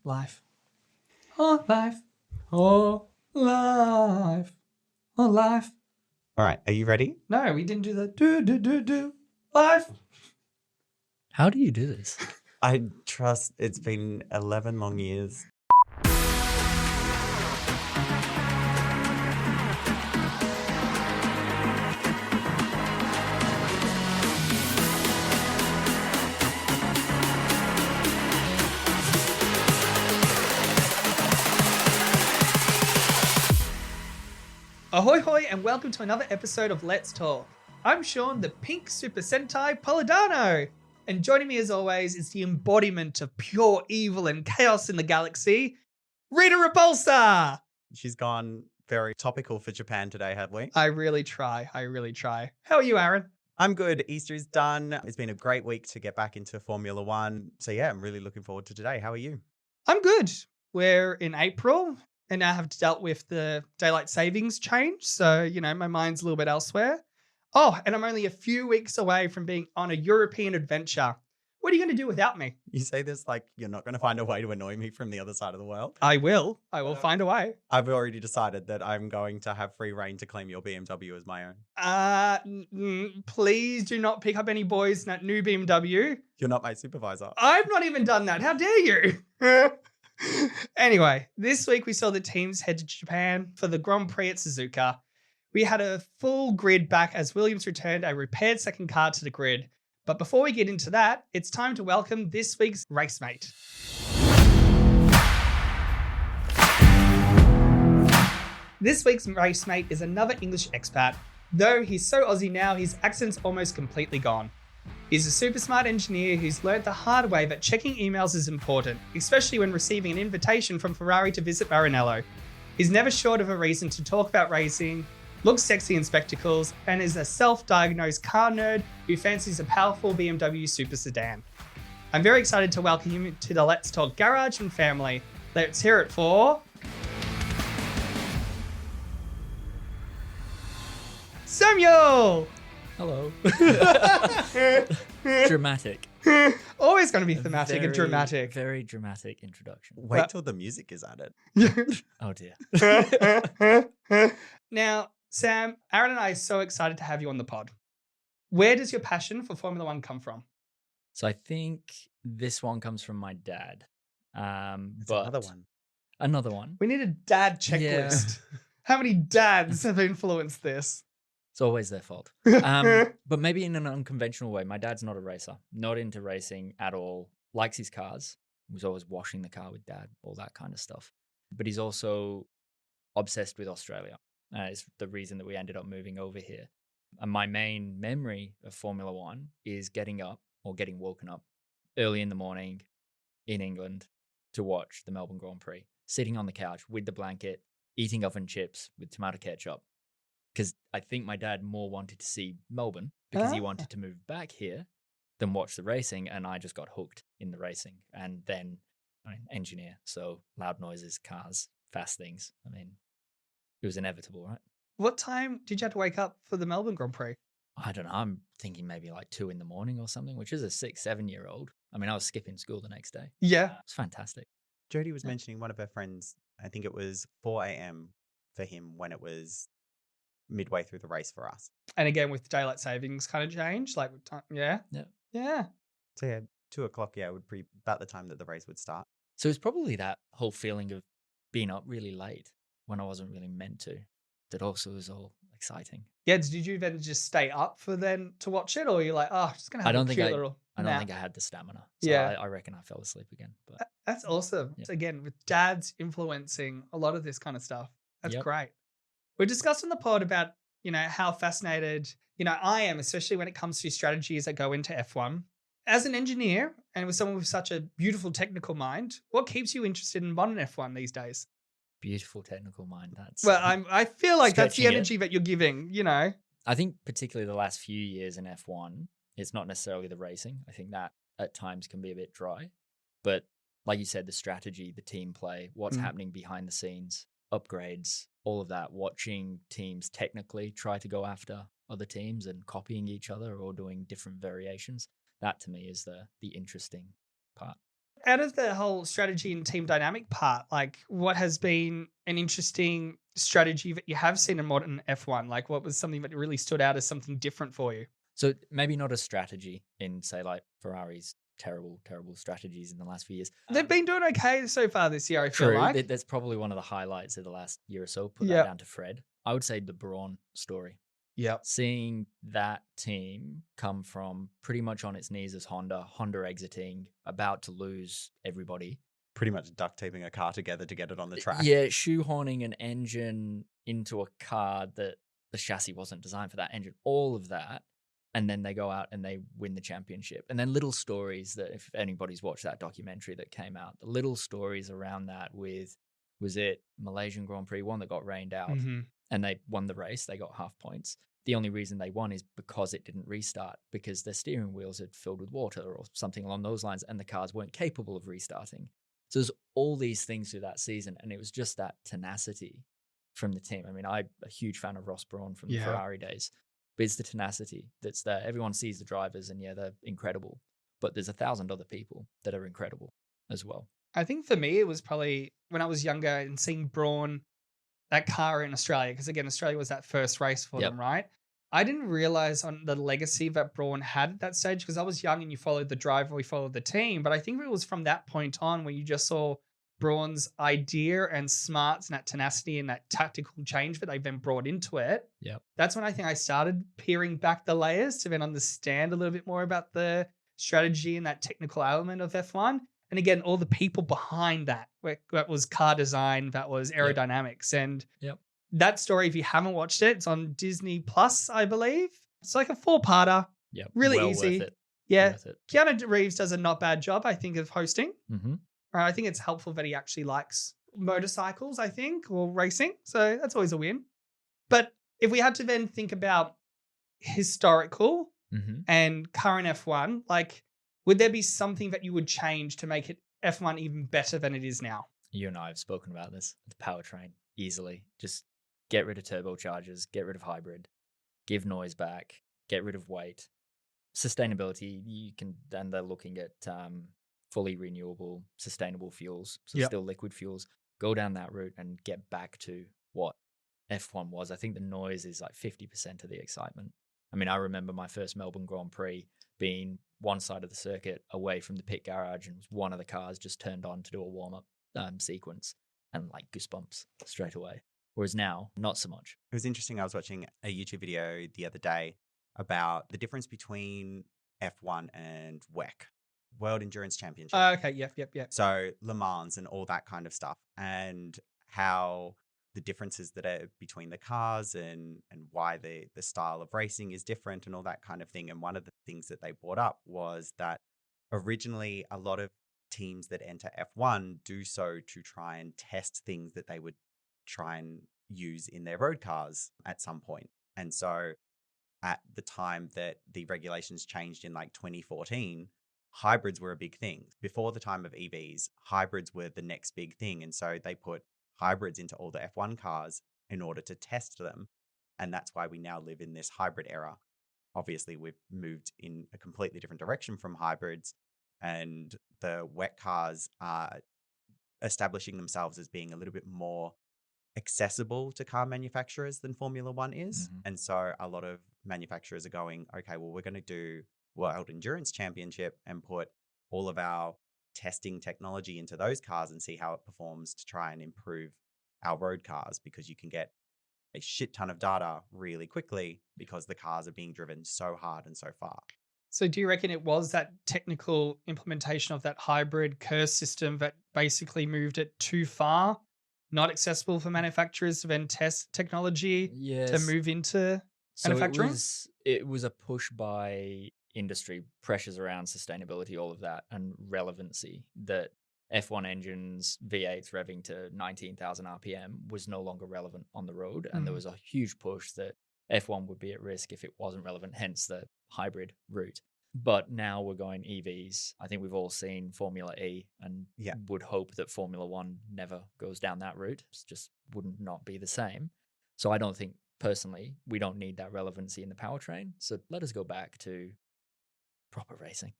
life. Oh, life. Oh, life. Oh, life. All right, are you ready? No, we didn't do the do. Life. How do you do this? I trust it's been 11 long years. Ahoy hoy and welcome to another episode of Let's Talk. I'm Shaun, the pink Super Sentai Polidano. And joining me as always is the embodiment of pure evil and chaos in the galaxy, Rita Repulsa. She's gone very topical for Japan today, have we? I really try. How are you, Aaron? I'm good. Easter's done. It's been a great week to get back into Formula One. So yeah, I'm really looking forward to today. How are you? I'm good. We're in April and I have dealt with the daylight savings change. So, my mind's a little bit elsewhere. Oh, and I'm only a few weeks away from being on a European adventure. What are you going to do without me? You say this like you're not going to find a way to annoy me from the other side of the world. I will find a way. I've already decided that I'm going to have free reign to claim your BMW as my own. Please do not pick up any boys in that new BMW. You're not my supervisor. I've not even done that. How dare you? Anyway, this week we saw the teams head to Japan for the Grand Prix at Suzuka. We had a full grid back as Williams returned a repaired second car to the grid. But before we get into that, it's time to welcome this week's race mate. This week's race mate is another English expat. Though he's so Aussie now, his accent's almost completely gone. He's a super smart engineer who's learnt the hard way that checking emails is important, especially when receiving an invitation from Ferrari to visit Maranello. He's never short of a reason to talk about racing, looks sexy in spectacles, and is a self-diagnosed car nerd who fancies a powerful BMW super sedan. I'm very excited to welcome him to the Let's Talk Garage and family. Let's hear it for... Samuel! Hello. Dramatic. Always going to be thematic and dramatic. Very dramatic introduction. Wait till the music is added. Oh dear. Now, Sam, Aaron and I are so excited to have you on the pod. Where does your passion for Formula One come from? So I think this one comes from my dad. It's But another one. Another one. We need a dad checklist. How many dads have influenced this? It's always their fault. But maybe in an unconventional way. My dad's not a racer, not into racing at all, likes his cars, was always washing the car with dad, all that kind of stuff. But he's also obsessed with Australia. It's the reason that we ended up moving over here. And my main memory of Formula One is getting up or getting woken up early in the morning in England to watch the Melbourne Grand Prix, sitting on the couch with the blanket, eating oven chips with tomato ketchup. Because I think my dad more wanted to see Melbourne because he wanted to move back here than watch the racing. And I just got hooked in the racing. And then engineer. So loud noises, cars, fast things. I mean, it was inevitable, right? What time did you have to wake up for the Melbourne Grand Prix? I don't know. I'm thinking maybe like 2 a.m. or something, which is a 6-7-year-old. I mean, I was skipping school the next day. Yeah. It's fantastic. Jodie was mentioning one of her friends, I think it was 4 a.m. for him when it was midway through the race for us. And again, with daylight savings kind of change, like with time, yeah. So yeah, 2 o'clock, would be about the time that the race would start. So it's probably that whole feeling of being up really late when I wasn't really meant to. That also was all exciting. Yeah, did you then just stay up for then to watch it, or you're like, oh, I'm just gonna have a cute little I don't nap? think I had the stamina. So Yeah. I reckon I fell asleep again. But That's awesome. Yeah. So again, with dads influencing a lot of this kind of stuff. That's Yep. great. We discussed on the pod about, how fascinated, I am, especially when it comes to strategies that go into F1. As an engineer and with someone with such a beautiful technical mind, what keeps you interested in modern F1 these days? beautiful technical mind. That's Well, I feel like that's the stretching it. energy that you're giving, I think particularly the last few years in F1, it's not necessarily the racing. I think that at times can be a bit dry. But like you said, the strategy, the team play, what's happening behind the scenes, upgrades, all of that, watching teams technically try to go after other teams and copying each other or doing different variations. That to me is the interesting part. out of the whole strategy and team dynamic part, like what has been an interesting strategy that you have seen in modern F1? Like what was something that really stood out as something different for you? So maybe not a strategy in, say, like Ferrari's terrible strategies in the last few years. They've been doing okay so far this year, I feel True. like. That's probably one of the highlights of the last year or so. Put that Yep. down to Fred. I would say the Brawn story. Yep. Seeing that team come from pretty much on its knees as Honda exiting, about to lose everybody. Pretty much duct taping a car together to get it on the track. Yeah, shoehorning an engine into a car that the chassis wasn't designed for that engine. All of that. And then they go out and they win the championship. And then little stories that, if anybody's watched that documentary that came out, the little stories around that with, was it Malaysian Grand Prix, one that got rained out, and they won the race, they got half points. The only reason they won is because it didn't restart, because their steering wheels had filled with water or something along those lines, and the cars weren't capable of restarting. So there's all these things through that season, and it was just that tenacity from the team. I mean, I'm a huge fan of Ross Brawn from the Ferrari days. But it's the tenacity that's there. Everyone sees the drivers and, yeah, they're incredible. But there's 1,000 other people that are incredible as well. I think for me, it was probably when I was younger and seeing Brawn, that car in Australia, because again, Australia was that first race for them, right? I didn't realize on the legacy that Brawn had at that stage, because I was young and you followed the driver, we followed the team. But I think it was from that point on where you just saw Brawn's idea and smarts and that tenacity and that tactical change that they've been brought into it. Yep. That's when I think I started peering back the layers to then understand a little bit more about the strategy and that technical element of F1. And again, all the people behind that, that was car design, that was aerodynamics. And that story, if you haven't watched it, it's on Disney Plus, I believe. It's like a 4-parter. Yep. Really well easy. Worth it. Yeah. Worth it. Keanu Reeves does a not bad job, I think, of hosting. Mm-hmm. I think it's helpful that he actually likes motorcycles, I think, or racing. So that's always a win. But if we had to then think about historical and current F1, like, would there be something that you would change to make it F1 even better than it is now? You and I have spoken about this. The powertrain, easily. Just get rid of turbochargers, get rid of hybrid, give noise back, get rid of weight. Sustainability, you can, then they're looking at fully renewable, sustainable fuels, so still liquid fuels. Go down that route and get back to what F1 was. I think the noise is like 50% of the excitement. I mean, I remember my first Melbourne Grand Prix being one side of the circuit away from the pit garage, and one of the cars just turned on to do a warm-up sequence, and like goosebumps straight away. Whereas now, not so much. It was interesting. I was watching a YouTube video the other day about the difference between F1 and WEC, World Endurance Championship. Okay, yep. So Le Mans and all that kind of stuff, and how the differences that are between the cars and why the style of racing is different and all that kind of thing. And one of the things that they brought up was that originally a lot of teams that enter F1 do so to try and test things that they would try and use in their road cars at some point. And so at the time that the regulations changed in like 2014, hybrids were a big thing. Before the time of EVs, hybrids were the next big thing. And so they put hybrids into all the F1 cars in order to test them. And that's why we now live in this hybrid era. Obviously, we've moved in a completely different direction from hybrids, and the WEC cars are establishing themselves as being a little bit more accessible to car manufacturers than Formula One is. And so a lot of manufacturers are going, okay, well, we're going to do World Endurance Championship and put all of our testing technology into those cars and see how it performs to try and improve our road cars, because you can get a shit ton of data really quickly because the cars are being driven so hard and so far. So do you reckon it was that technical implementation of that hybrid curse system that basically moved it too far, not accessible for manufacturers to then test technology to move into manufacturing? It was a push by industry, pressures around sustainability, all of that, and relevancy, that F1 engines, V8s revving to 19,000 RPM was no longer relevant on the road. And there was a huge push that F1 would be at risk if it wasn't relevant, hence the hybrid route. But now we're going EVs. I think we've all seen Formula E and would hope that Formula One never goes down that route. It just wouldn't not be the same. So I don't think, personally, we don't need that relevancy in the powertrain. So let us go back to proper racing.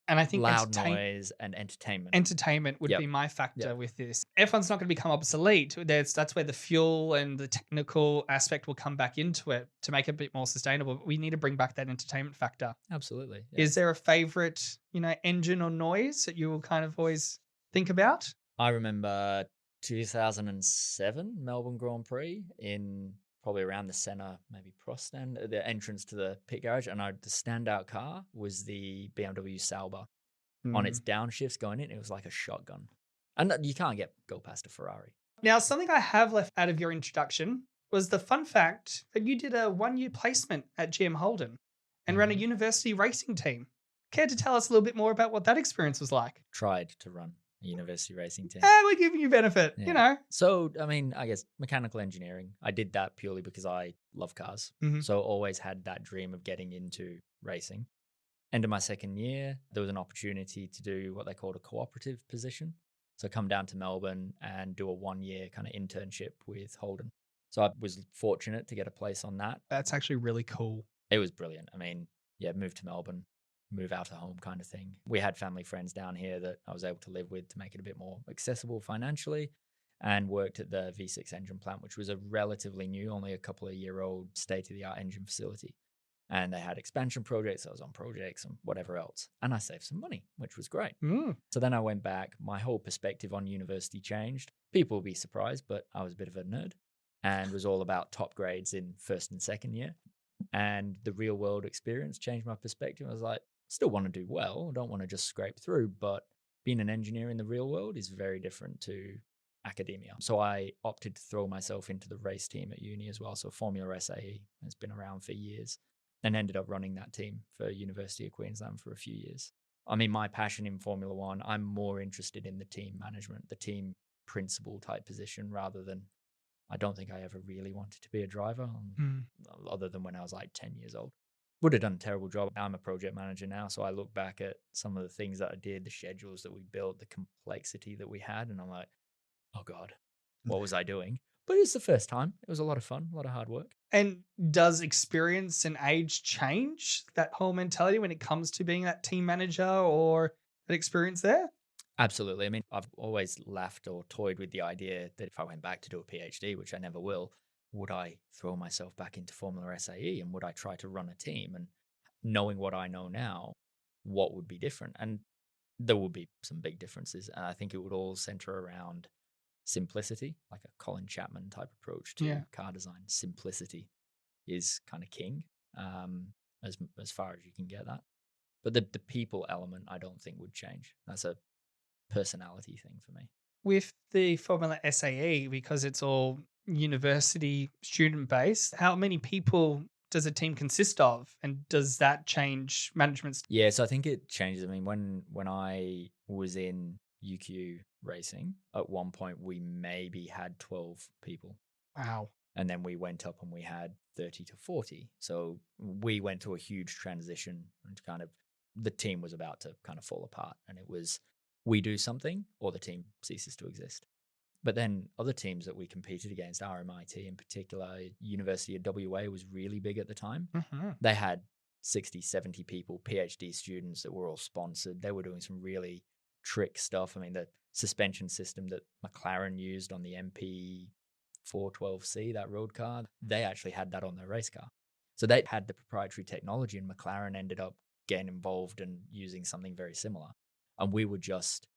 And I think loud noise and entertainment would Yep. be my factor Yep. with this. F1's not going to become obsolete. That's where the fuel and the technical aspect will come back into it to make it a bit more sustainable. But we need to bring back that entertainment factor. Absolutely. Yeah. Is there a favorite, engine or noise that you will kind of always think about? I remember 2007 Melbourne Grand Prix in probably around the center, maybe Prost stand, the entrance to the pit garage. And the standout car was the BMW Sauber. On its downshifts going in, it was like a shotgun. And you can't go past a Ferrari. Now, something I have left out of your introduction was the fun fact that you did a 1-year placement at GM Holden and ran a university racing team. Care to tell us a little bit more about what that experience was like? Tried to run a university racing team. We're giving you benefit, So, I guess mechanical engineering, I did that purely because I love cars. Mhm. So always had that dream of getting into racing. End of my second year, there was an opportunity to do what they called a cooperative position. So come down to Melbourne and do a 1-year kind of internship with Holden. So I was fortunate to get a place on that. That's actually really cool. It was brilliant. Move to Melbourne, move out of home kind of thing. We had family friends down here that I was able to live with to make it a bit more accessible financially, and worked at the V6 engine plant, which was a relatively new, only a couple of year old state-of-the-art engine facility. And they had expansion projects. I was on projects and whatever else. And I saved some money, which was great. So then I went back. My whole perspective on university changed. People will be surprised, but I was a bit of a nerd and was all about top grades in first and second year. And the real world experience changed my perspective. I was like, still want to do well. I don't want to just scrape through, but being an engineer in the real world is very different to academia. So I opted to throw myself into the race team at uni as well. So Formula SAE has been around for years, and ended up running that team for University of Queensland for a few years. My passion in Formula One, I'm more interested in the team management, the team principal type position, rather than, I don't think I ever really wanted to be a driver, other than when I was like 10 years old. Would have done a terrible job. I'm a project manager now, so I look back at some of the things that I did, the schedules that we built, the complexity that we had, and I'm like, oh God, what was I doing? But it's the first time. It was a lot of fun, a lot of hard work. And does experience and age change that whole mentality when it comes to being that team manager or that experience there? Absolutely. I've always laughed or toyed with the idea that if I went back to do a PhD, which I never will, would I throw myself back into Formula SAE and would I try to run a team? And knowing what I know now, what would be different? And there would be some big differences. And I think it would all center around simplicity, like a Colin Chapman type approach to car design. Simplicity is kind of king, as far as you can get that. But the people element, I don't think would change. That's a personality thing for me. With the Formula SAE, because it's all university student based, how many people does a team consist of? And does that change management's? Yeah, so I think it changes. When I was in UQ racing, at one point we maybe had 12 people. Wow. And then we went up and we had 30 to 40. So we went through a huge transition, and the team was about to kind of fall apart. And it was, we do something or the team ceases to exist. But then other teams that we competed against, RMIT in particular, University of WA was really big at the time. Mm-hmm. They had 60, 70 people, PhD students that were all sponsored. They were doing some really trick stuff. The suspension system that McLaren used on the MP 412C, that road car, they actually had that on their race car. So they had the proprietary technology, and McLaren ended up getting involved and using something very similar. And we would just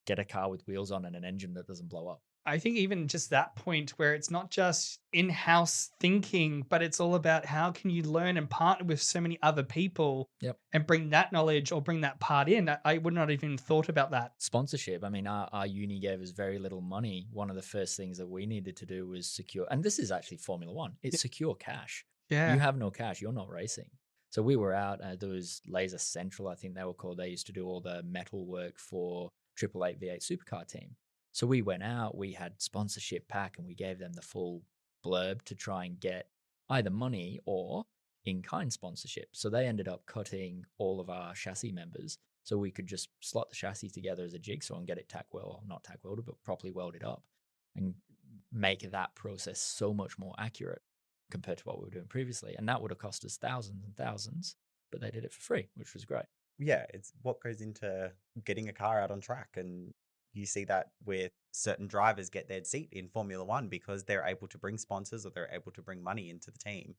get a car with wheels on and an engine that doesn't blow up. I think even just that point where it's not just in-house thinking, but it's all about how can you learn and partner with so many other people and bring that knowledge or bring that part in. I would not even thought about that. Sponsorship. Our uni gave us very little money. One of the first things that we needed to do was secure, and this is actually Formula One, it's secure cash. Yeah. You have no cash, you're not racing. So we were out, there was Laser Central, I think they were called. They used to do all the metal work for 888 V8 supercar team. So we went out, we had sponsorship pack, and we gave them the full blurb to try and get either money or in-kind sponsorship. So they ended up cutting all of our chassis members so we could just slot the chassis together as a jigsaw and get it not tack welded, but properly welded up, and make that process so much more accurate compared to what we were doing previously. And that would have cost us thousands and thousands, but they did it for free, which was great. Yeah, it's what goes into getting a car out on track. And you see that with certain drivers get their seat in Formula One because they're able to bring sponsors or they're able to bring money into the team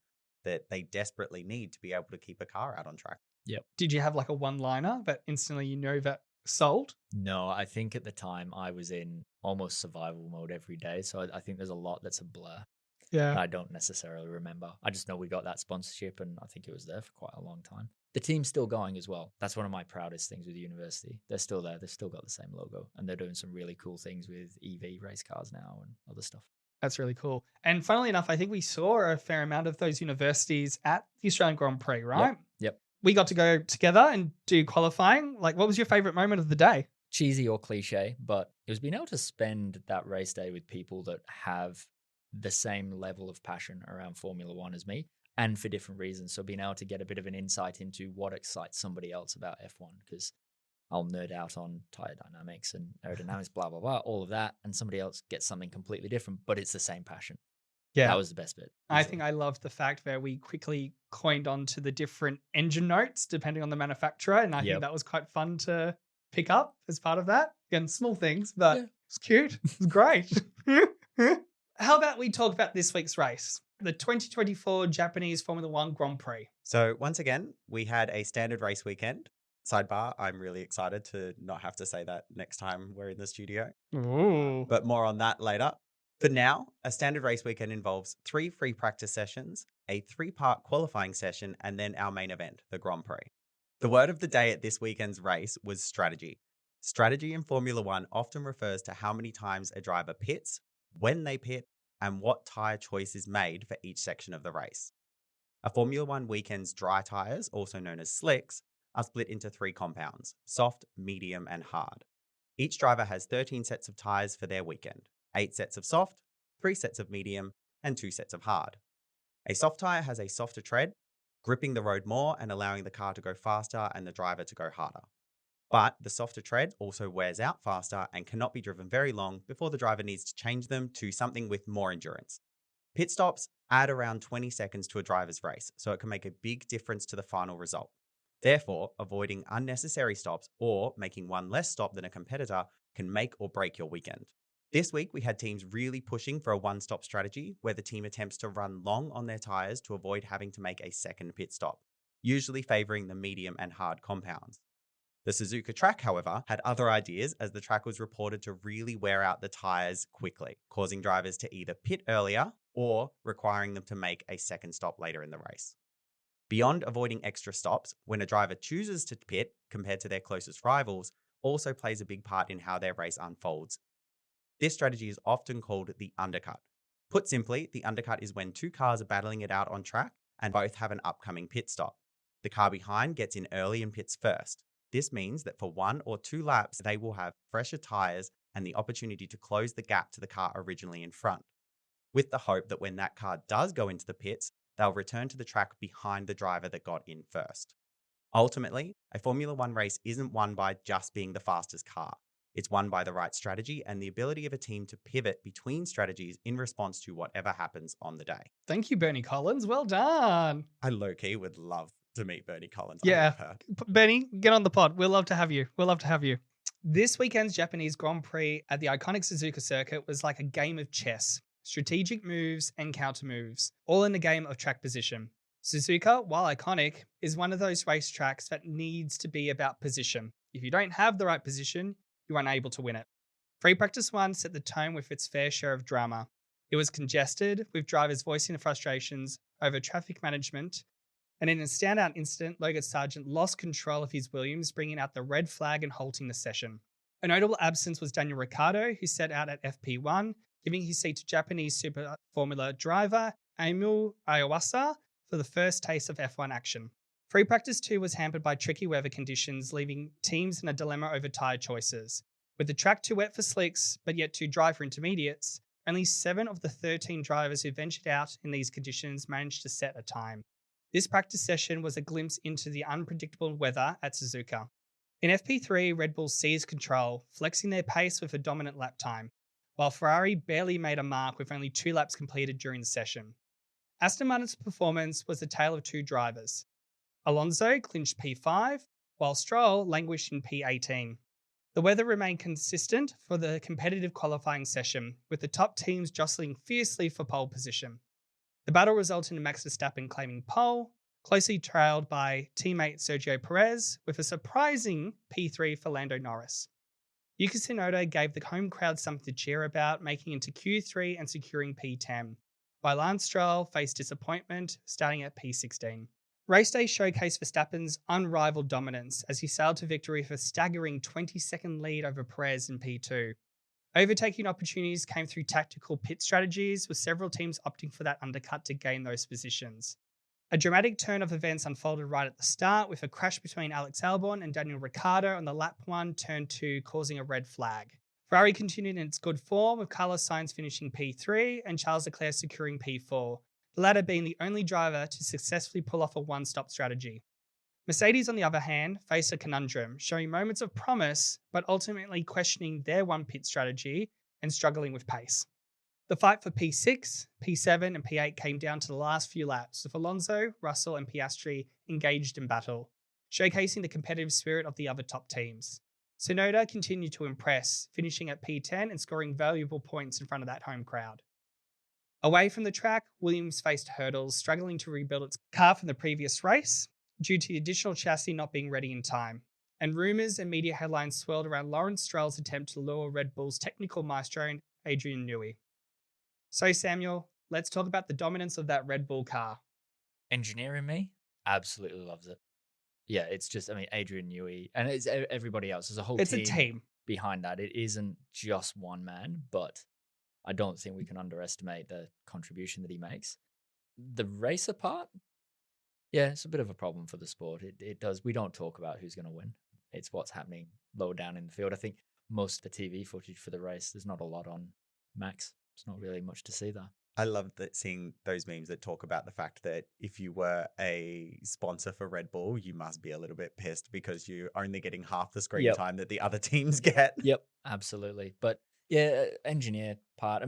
that they desperately need to be able to keep a car out on track. Yep. Did you have like a one-liner that instantly that sold? No, I think at the time I was in almost survival mode every day. So I think there's a lot that's a blur. Yeah. I don't necessarily remember. I just know we got that sponsorship and I think it was there for quite a long time. The team's still going as well. That's one of my proudest things with the university. They're still there. They've still got the same logo and they're doing some really cool things with EV race cars now and other stuff. That's really cool. And funnily enough, I think we saw a fair amount of those universities at the Australian Grand Prix, right? Yep. We got to go together and do qualifying. Like, what was your favorite moment of the day? Cheesy or cliche, but it was being able to spend that race day with people that have the same level of passion around Formula One as me and for different reasons. So being able to get a bit of an insight into what excites somebody else about F1, because I'll nerd out on tire dynamics and aerodynamics, blah, blah, blah, all of that. And somebody else gets something completely different, but it's the same passion. Yeah. That was the best bit. I think I loved the fact that we quickly coined on to the different engine notes depending on the manufacturer. And I think that was quite fun to pick up as part of that. Again, small things, but it's cute. It's great. How about we talk about this week's race, the 2024 Japanese Formula One Grand Prix? So once again, we had a standard race weekend. Sidebar, I'm really excited to not have to say that next time we're in the studio. Ooh. But more on that later. For now, a standard race weekend involves 3 free practice sessions, a 3-part qualifying session, and then our main event, the Grand Prix. The word of the day at this weekend's race was strategy. Strategy in Formula One often refers to how many times a driver pits, when they pit, and what tyre choice is made for each section of the race. A Formula One weekend's dry tyres, also known as slicks, are split into 3 compounds: soft, medium, and hard. Each driver has 13 sets of tyres for their weekend: 8 sets of soft, 3 sets of medium, and 2 sets of hard. A soft tyre has a softer tread, gripping the road more and allowing the car to go faster and the driver to go harder. But the softer tread also wears out faster and cannot be driven very long before the driver needs to change them to something with more endurance. Pit stops add around 20 seconds to a driver's race, so it can make a big difference to the final result. Therefore, avoiding unnecessary stops or making one less stop than a competitor can make or break your weekend. This week, we had teams really pushing for a one-stop strategy where the team attempts to run long on their tyres to avoid having to make a second pit stop, usually favouring the medium and hard compounds. The Suzuka track, however, had other ideas as the track was reported to really wear out the tyres quickly, causing drivers to either pit earlier or requiring them to make a second stop later in the race. Beyond avoiding extra stops, when a driver chooses to pit compared to their closest rivals, also plays a big part in how their race unfolds. This strategy is often called the undercut. Put simply, the undercut is when 2 cars are battling it out on track and both have an upcoming pit stop. The car behind gets in early and pits first. This means that for 1 or 2 laps, they will have fresher tyres and the opportunity to close the gap to the car originally in front, with the hope that when that car does go into the pits, they'll return to the track behind the driver that got in first. Ultimately, a Formula One race isn't won by just being the fastest car. It's won by the right strategy and the ability of a team to pivot between strategies in response to whatever happens on the day. Thank you, Bernie Collins. Well done. I low-key would love to meet Bernie Collins. Yeah. I love her. Bernie, get on the pod. We'll love to have you. We'll love to have you. This weekend's Japanese Grand Prix at the iconic Suzuka circuit was like a game of chess. Strategic moves and counter moves, all in the game of track position. Suzuka, while iconic, is one of those racetracks that needs to be about position. If you don't have the right position, you're unable to win it. Free Practice 1 set the tone with its fair share of drama. It was congested, with drivers voicing their frustrations over traffic management, and in a standout incident, Logan Sargent lost control of his Williams, bringing out the red flag and halting the session. A notable absence was Daniel Ricciardo, who set out at FP1, giving his seat to Japanese Super Formula driver Emil Iwasa for the first taste of F1 action. Free Practice 2 was hampered by tricky weather conditions, leaving teams in a dilemma over tyre choices. With the track too wet for slicks, but yet too dry for intermediates, only 7 of the 13 drivers who ventured out in these conditions managed to set a time. This practice session was a glimpse into the unpredictable weather at Suzuka. In FP3, Red Bull seized control, flexing their pace with a dominant lap time, while Ferrari barely made a mark with only 2 laps completed during the session. Aston Martin's performance was a tale of 2 drivers. Alonso clinched P5, while Stroll languished in P18. The weather remained consistent for the competitive qualifying session, with the top teams jostling fiercely for pole position. The battle resulted in Max Verstappen claiming pole, closely trailed by teammate Sergio Perez, with a surprising P3 for Lando Norris. Yuki Tsunoda gave the home crowd something to cheer about, making it to Q3 and securing P10, while Lance Stroll faced disappointment, starting at P16. Race day showcased Verstappen's unrivaled dominance as he sailed to victory with a staggering 20-second lead over Perez in P2. Overtaking opportunities came through tactical pit strategies, with several teams opting for that undercut to gain those positions. A dramatic turn of events unfolded right at the start, with a crash between Alex Albon and Daniel Ricciardo on the lap 1 turn 2 causing a red flag. Ferrari continued in its good form, with Carlos Sainz finishing P3 and Charles Leclerc securing P4, the latter being the only driver to successfully pull off a one-stop strategy. Mercedes, on the other hand, faced a conundrum, showing moments of promise, but ultimately questioning their one-pit strategy and struggling with pace. The fight for P6, P7, and P8 came down to the last few laps, with Alonso, Russell, and Piastri engaged in battle, showcasing the competitive spirit of the other top teams. Tsunoda continued to impress, finishing at P10 and scoring valuable points in front of that home crowd. Away from the track, Williams faced hurdles, struggling to rebuild its car from the previous race due to the additional chassis not being ready in time. And rumours and media headlines swirled around Lawrence Stroll's attempt to lure Red Bull's technical maestro, Adrian Newey. So, Samuel, let's talk about the dominance of that Red Bull car. Engineering me absolutely loves it. Yeah, it's just, Adrian Newey, and it's everybody else. There's a whole It's a team behind that. It isn't just one man, but I don't think we can underestimate the contribution that he makes. The racer part, yeah, it's a bit of a problem for the sport. It does. We don't talk about who's going to win. It's what's happening lower down in the field. I think most of the TV footage for the race, there's not a lot on Max. It's not really much to see there. I love seeing those memes that talk about the fact that if you were a sponsor for Red Bull, you must be a little bit pissed because you're only getting half the screen time that the other teams get. Yep, absolutely. But yeah, engineer part.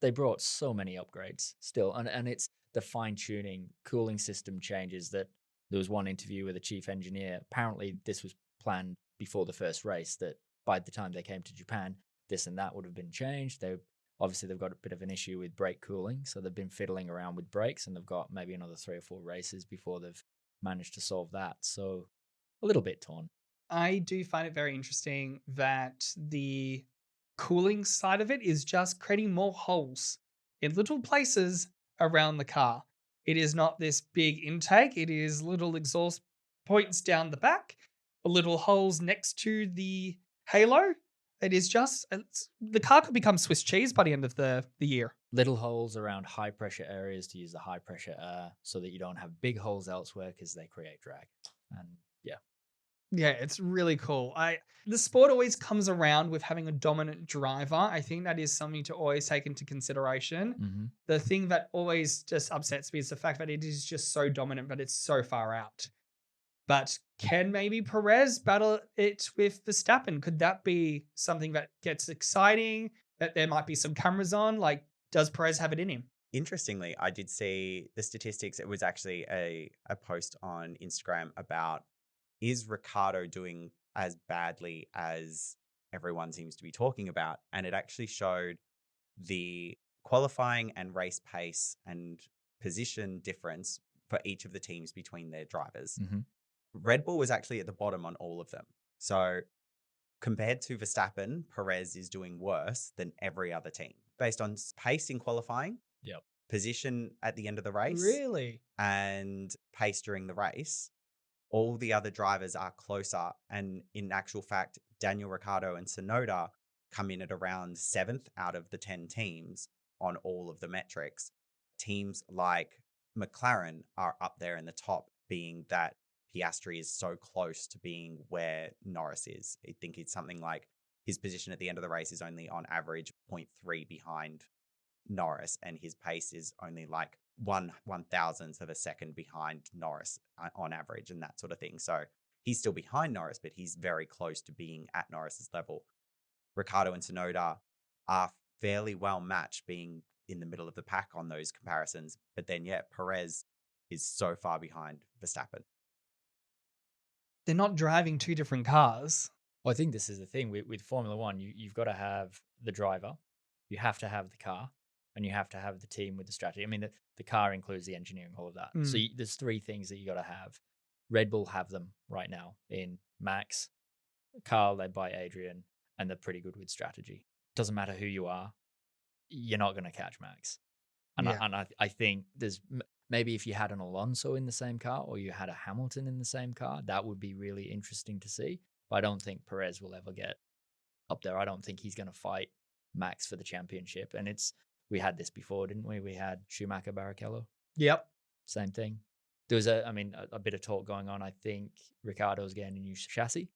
They brought so many upgrades still, and it's the fine-tuning cooling system changes that there was one interview with a chief engineer. Apparently, this was planned before the first race, that by the time they came to Japan, this and that would have been changed. Obviously, they've got a bit of an issue with brake cooling, so they've been fiddling around with brakes, and they've got maybe another 3 or 4 races before they've managed to solve that. So a little bit torn. I do find it very interesting that the cooling side of it is just creating more holes in little places around the car. It is not this big intake. It is little exhaust points down the back, little holes next to the halo. It is just, the car could become Swiss cheese by the end of the year. Little holes around high pressure areas to use the high pressure air so that you don't have big holes elsewhere because they create drag. And yeah, it's really cool. The sport always comes around with having a dominant driver. I think that is something to always take into consideration. Mm-hmm. The thing that always just upsets me is the fact that it is just so dominant, but it's so far out. But can maybe Perez battle it with Verstappen? Could that be something that gets exciting, that there might be some cameras on? Like, does Perez have it in him? Interestingly, I did see the statistics. It was actually a post on Instagram about, is Ricciardo doing as badly as everyone seems to be talking about? And it actually showed the qualifying and race pace and position difference for each of the teams between their drivers. Mm-hmm. Red Bull was actually at the bottom on all of them. So compared to Verstappen, Perez is doing worse than every other team based on pace in qualifying, position at the end of the race, Really? and pace during the race. All the other drivers are closer. And in actual fact, Daniel Ricciardo and Tsunoda come in at around 7th out of the 10 teams on all of the metrics. Teams like McLaren are up there in the top, being that Piastri is so close to being where Norris is. I think it's something like his position at the end of the race is only on average 0.3 behind Norris, and his pace is only like 1/1000th of a second behind Norris on average, and that sort of thing. So he's still behind Norris, but he's very close to being at Norris's level. Ricciardo and Tsunoda are fairly well matched, being in the middle of the pack on those comparisons. But then, Perez is so far behind Verstappen. they're not driving two different cars. Well, I think this is the thing with Formula One. You've got to have the driver, you have to have the car, and you have to have the team with the strategy. I mean, the car includes the engineering, all of that. So there's three things that you got to have. Red Bull have them right now in Max, car led by Adrian, and they're pretty good with strategy. Doesn't matter who you are, you're not going to catch Max. And I think there's maybe if you had an Alonso in the same car or you had a Hamilton in the same car, that would be really interesting to see. But I don't think Perez will ever get up there. I don't think he's going to fight Max for the championship. And we had this before, didn't we? We had Schumacher, Barrichello. Yep. Same thing. There was a bit of talk going on. I think Ricciardo's getting a new chassis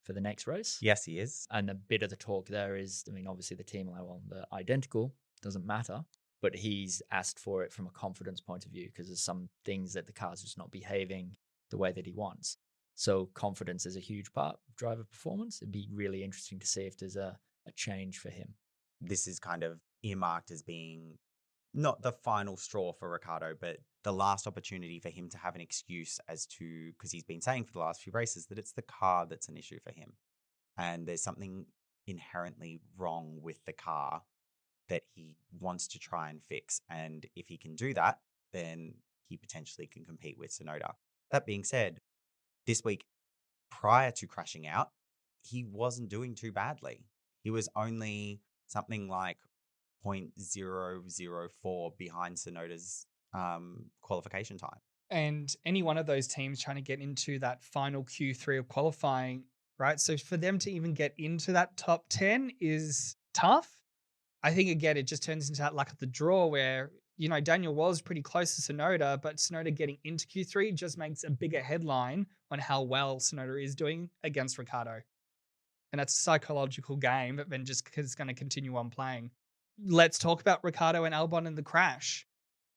for the next race. Yes, he is. And a bit of the talk there is, obviously the team level, they're identical, doesn't matter. But he's asked for it from a confidence point of view because there's some things that the car's just not behaving the way that he wants. So confidence is a huge part of driver performance. It'd be really interesting to see if there's a change for him. This is kind of earmarked as being not the final straw for Ricciardo, but the last opportunity for him to have an excuse as to, because he's been saying for the last few races that it's the car that's an issue for him. And there's something inherently wrong with the car that he wants to try and fix. And if he can do that, then he potentially can compete with Tsunoda. That being said, this week, prior to crashing out, he wasn't doing too badly. He was only something like 0.004 behind Tsunoda's qualification time. And any one of those teams trying to get into that final Q3 of qualifying, right? So for them to even get into that top 10 is tough. I think, again, it just turns into that luck of the draw where, Daniel was pretty close to Tsunoda, but Tsunoda getting into Q3 just makes a bigger headline on how well Tsunoda is doing against Ricciardo. And that's a psychological game, but then just because it's going to continue on playing. Let's talk about Ricciardo and Albon and the crash.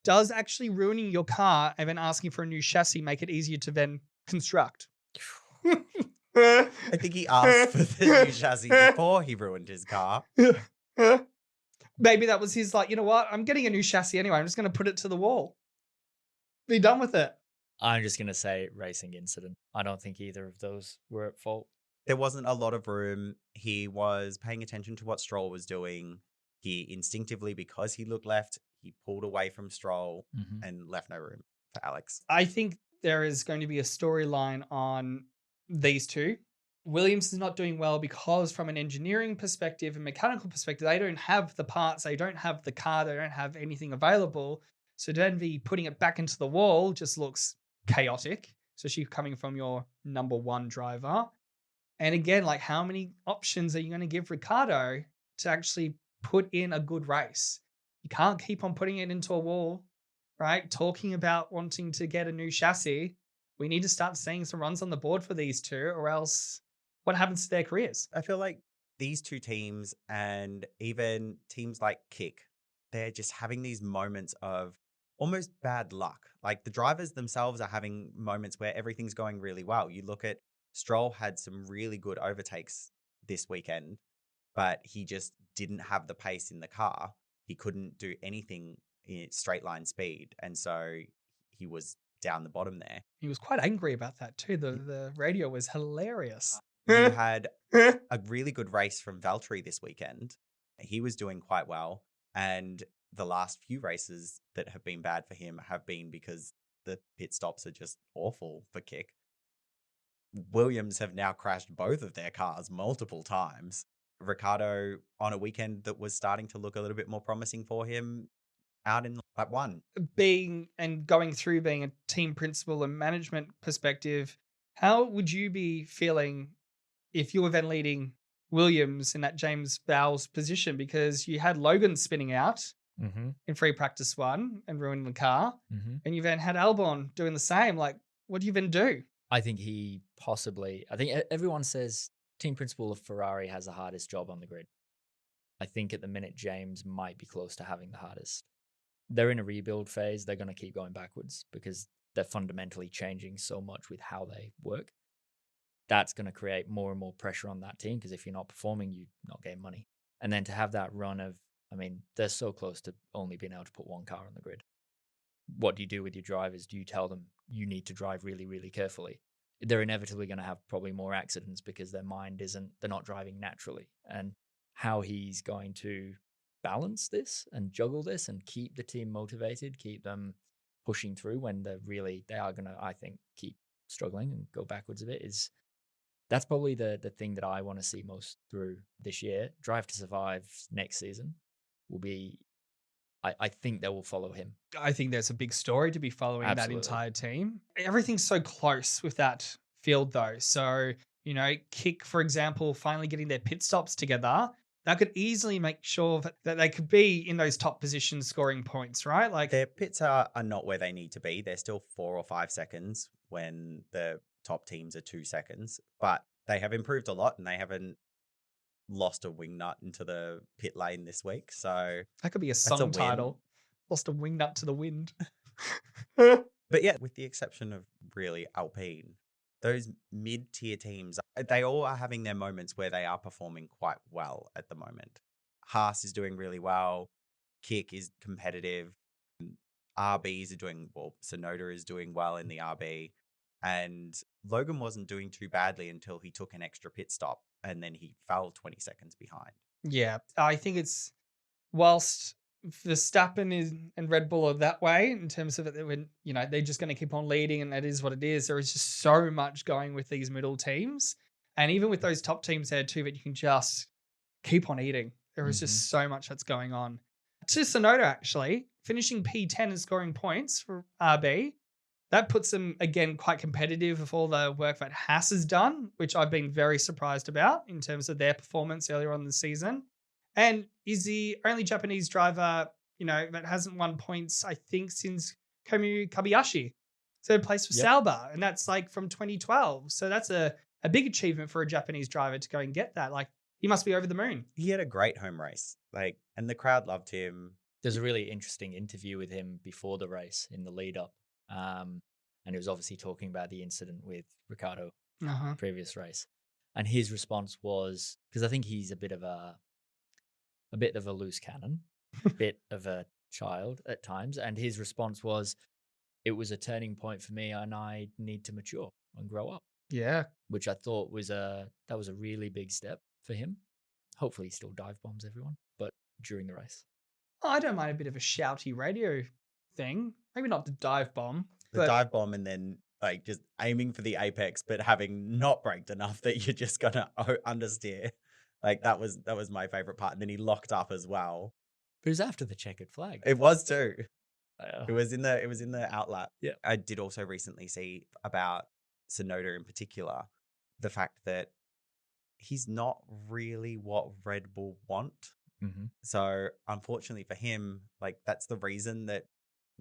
Does actually ruining your car and then asking for a new chassis make it easier to then construct? I think he asked for the new chassis before he ruined his car. Maybe that was his, you know what? I'm getting a new chassis anyway. I'm just going to put it to the wall. Be done with it. I'm just going to say racing incident. I don't think either of those were at fault. There wasn't a lot of room. He was paying attention to what Stroll was doing. He instinctively, because he looked left, he pulled away from Stroll and left no room for Alex. I think there is going to be a storyline on these two. Williams is not doing well because from an engineering perspective and mechanical perspective, they don't have the parts, they don't have the car, they don't have anything available. So then be putting it back into the wall just looks chaotic, especially coming from your number one driver. And again, how many options are you going to give Ricciardo to actually put in a good race? You can't keep on putting it into a wall, right? Talking about wanting to get a new chassis. We need to start seeing some runs on the board for these two, or else what happens to their careers? I feel like these two teams and even teams like Kick, they're just having these moments of almost bad luck. Like the drivers themselves are having moments where everything's going really well. You look at Stroll had some really good overtakes this weekend, but he just didn't have the pace in the car. He couldn't do anything in straight line speed. And so he was down the bottom there. He was quite angry about that too. The radio was hilarious. You had a really good race from Valtteri this weekend. He was doing quite well. And the last few races that have been bad for him have been because the pit stops are just awful for Kick. Williams have now crashed both of their cars multiple times. Ricciardo, on a weekend that was starting to look a little bit more promising for him, out in lap one. Going through being a team principal and management perspective, how would you be feeling if you were then leading Williams in that James Vowles position? Because you had Logan spinning out in free practice one and ruining the car. And you then had Albon doing the same. What do you then do? I think everyone says team principal of Ferrari has the hardest job on the grid. I think at the minute, James might be close to having the hardest. They're in a rebuild phase. They're going to keep going backwards because they're fundamentally changing so much with how they work. That's going to create more and more pressure on that team because if you're not performing, you're not getting money. And then to have that run of, they're so close to only being able to put one car on the grid. What do you do with your drivers? Do you tell them you need to drive really, really carefully? they're inevitably going to have probably more accidents because they're not driving naturally. And how he's going to balance this and juggle this and keep the team motivated, keep them pushing through when they are going to, I think, keep struggling and go backwards a bit, that's probably the thing that I want to see most through this year. Drive to Survive next season will be, I think they will follow him. I think there's a big story to be following Absolutely. that entire team. Everything's so close with that field, though. So, Kick, for example, finally getting their pit stops together, that could easily make sure that they could be in those top positions scoring points, right? Like Their pits are not where they need to be. They're still 4 or 5 seconds when the top teams are 2 seconds, but they have improved a lot and they haven't lost a wing nut into the pit lane this week. So that could be a a song win. title. Lost a wing nut to the wind. But yeah, with the exception of really Alpine, those mid-tier teams, they all are having their moments where they are performing quite well at the moment. Haas is doing really well. Kick is competitive. RBs are doing well. Tsunoda is doing well in the RB. And Logan wasn't doing too badly until he took an extra pit stop and then he fell 20 seconds behind. Yeah, I think it's whilst Verstappen and Red Bull are that way in terms of it, when they're just going to keep on leading and that is what it is. There is just so much going with these middle teams, and even with those top teams there too, that you can just keep on eating. There is just so much that's going on. To Tsunoda actually finishing P10 and scoring points for RB. That puts them, again, quite competitive with all the work that Haas has done, which I've been very surprised about in terms of their performance earlier on in the season. And is the only Japanese driver, that hasn't won points, I think, since Komu Kobayashi. Third place for Sauber, and that's like from 2012. So that's a big achievement for a Japanese driver to go and get that. Like, he must be over the moon. He had a great home race, and the crowd loved him. There's a really interesting interview with him before the race in the lead up. And he was obviously talking about the incident with Ricciardo, previous race. And his response was, because I think he's a bit of a loose cannon, a bit of a child at times. And his response was, it was a turning point for me and I need to mature and grow up. Yeah. Which I thought was a really big step for him. Hopefully he still dive bombs everyone, but during the race. I don't mind a bit of a shouty radio thing. Maybe not the dive bomb. The dive bomb and then just aiming for the apex, but having not braked enough that you're just gonna understeer. That was my favorite part. And then he locked up as well. But it was after the checkered flag. It was too. It was in the outlap. Yeah. I did also recently see about Tsunoda in particular, the fact that he's not really what Red Bull want. Mm-hmm. So unfortunately for him, that's the reason that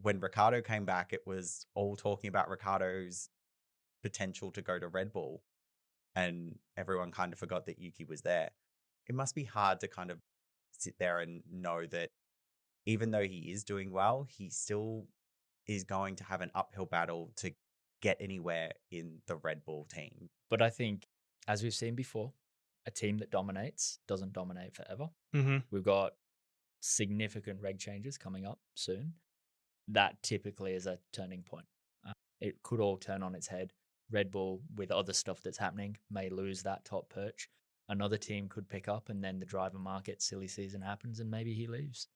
when Ricciardo came back, it was all talking about Ricciardo's potential to go to Red Bull, and everyone kind of forgot that Yuki was there. It must be hard to kind of sit there and know that even though he is doing well, he still is going to have an uphill battle to get anywhere in the Red Bull team. But I think, as we've seen before, a team that dominates doesn't dominate forever. Mm-hmm. We've got significant reg changes coming up soon. That typically is a turning point. It could all turn on its head. Red Bull, with other stuff that's happening, may lose that top perch. Another team could pick up, and then the driver market silly season happens, and maybe he leaves.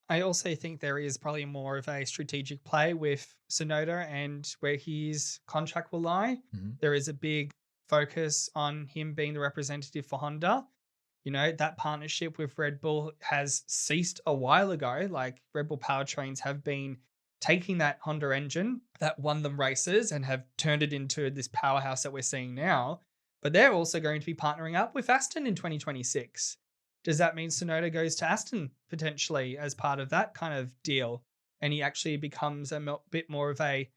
I also think there is probably more of a strategic play with Tsunoda and where his contract will lie. Mm-hmm. There is a big focus on him being the representative for Honda. That partnership with Red Bull has ceased a while ago. Red Bull powertrains have been taking that Honda engine that won them races and have turned it into this powerhouse that we're seeing now. But they're also going to be partnering up with Aston in 2026. Does that mean Tsunoda goes to Aston potentially as part of that kind of deal? And he actually becomes a bit more of a,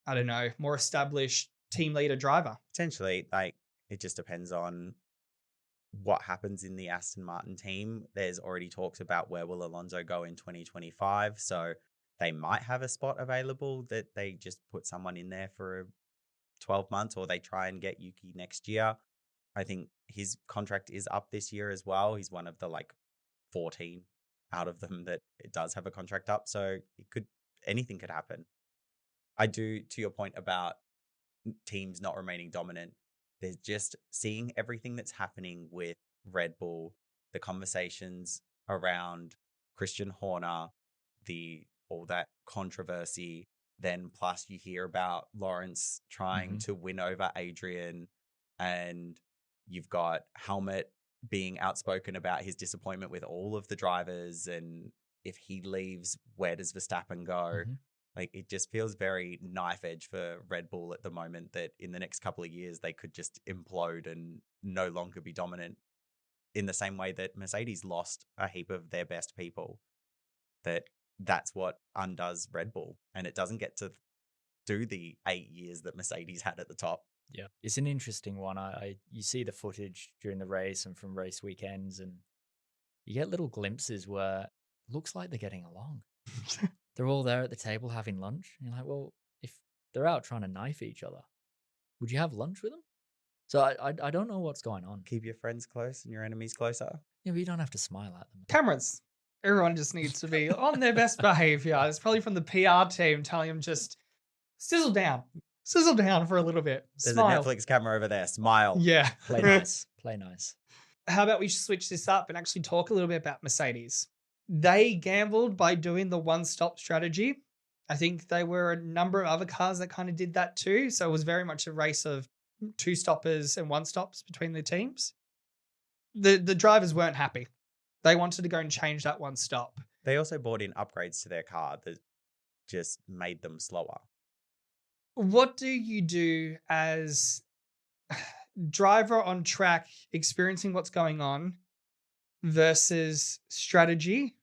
I don't know, more established team leader driver? Potentially, it just depends on what happens in the Aston Martin team. There's already talks about where will Alonso go in 2025. So they might have a spot available that they just put someone in there for 12 months, or they try and get Yuki next year. I think his contract is up this year as well. He's one of the 14 out of them that it does have a contract up. So anything could happen. I do, to your point about teams not remaining dominant. There's just seeing everything that's happening with Red Bull, the conversations around Christian Horner, all that controversy. Then plus you hear about Lawrence trying to win over Adrian, and you've got Helmut being outspoken about his disappointment with all of the drivers, and if he leaves, where does Verstappen go? Like, it just feels very knife edge for Red Bull at the moment, that in the next couple of years they could just implode and no longer be dominant, in the same way that Mercedes lost a heap of their best people. That's what undoes Red Bull, and it doesn't get to do the 8 years that Mercedes had at the top. Yeah, it's an interesting one. You see the footage during the race and from race weekends, and you get little glimpses where it looks like they're getting along. They're all there at the table having lunch. And you're like, well, if they're out trying to knife each other, would you have lunch with them? So I don't know what's going on. Keep your friends close and your enemies closer. Yeah, but you don't have to smile at them. Cameras. Everyone just needs to be on their best behavior. It's probably from the PR team telling them just sizzle down for a little bit. There's Smile. a Netflix camera over there. Smile. Yeah. Play nice. Play nice. How about we switch this up and actually talk a little bit about Mercedes? They gambled by doing the one-stop strategy. I think there were a number of other cars that kind of did that too. So it was very much a race of two stoppers and one stops between the teams. The drivers weren't happy. They wanted to go and change that one stop. They also brought in upgrades to their car that just made them slower. What do you do as driver on track experiencing what's going on versus strategy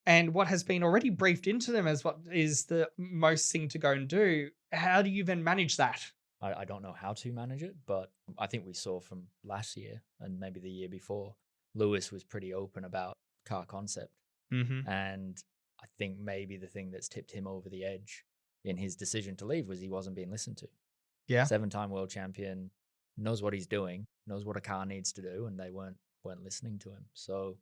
and what has been already briefed into them as what is the most thing to go and do? How do you then manage that? I don't know how to manage it, but I think we saw from last year and maybe the year before, Lewis was pretty open about car concept. And I think maybe the thing that's tipped him over the edge in his decision to leave was he wasn't being listened to. Yeah. 7-time world champion, knows what he's doing, knows what a car needs to do, and they weren't listening to him. So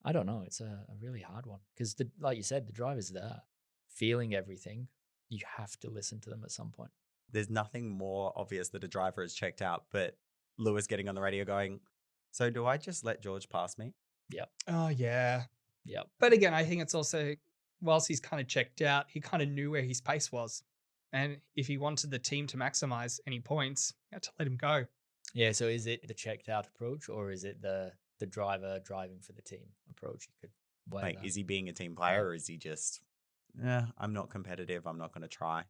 I don't know. It's a really hard one because, like you said, the driver's there feeling everything. You have to listen to them at some point. There's nothing more obvious that a driver has checked out, but Lewis getting on the radio going, so do I just let George pass me? Yep. Oh, yeah. Yep. But again, I think it's also, whilst he's kind of checked out, he kind of knew where his pace was. And if he wanted the team to maximize any points, he had to let him go. Yeah, so is it the checked out approach or is it the driver driving for the team approach? You could weigh Like, that. is he being a team player or is he just, I'm not competitive, I'm not going to try?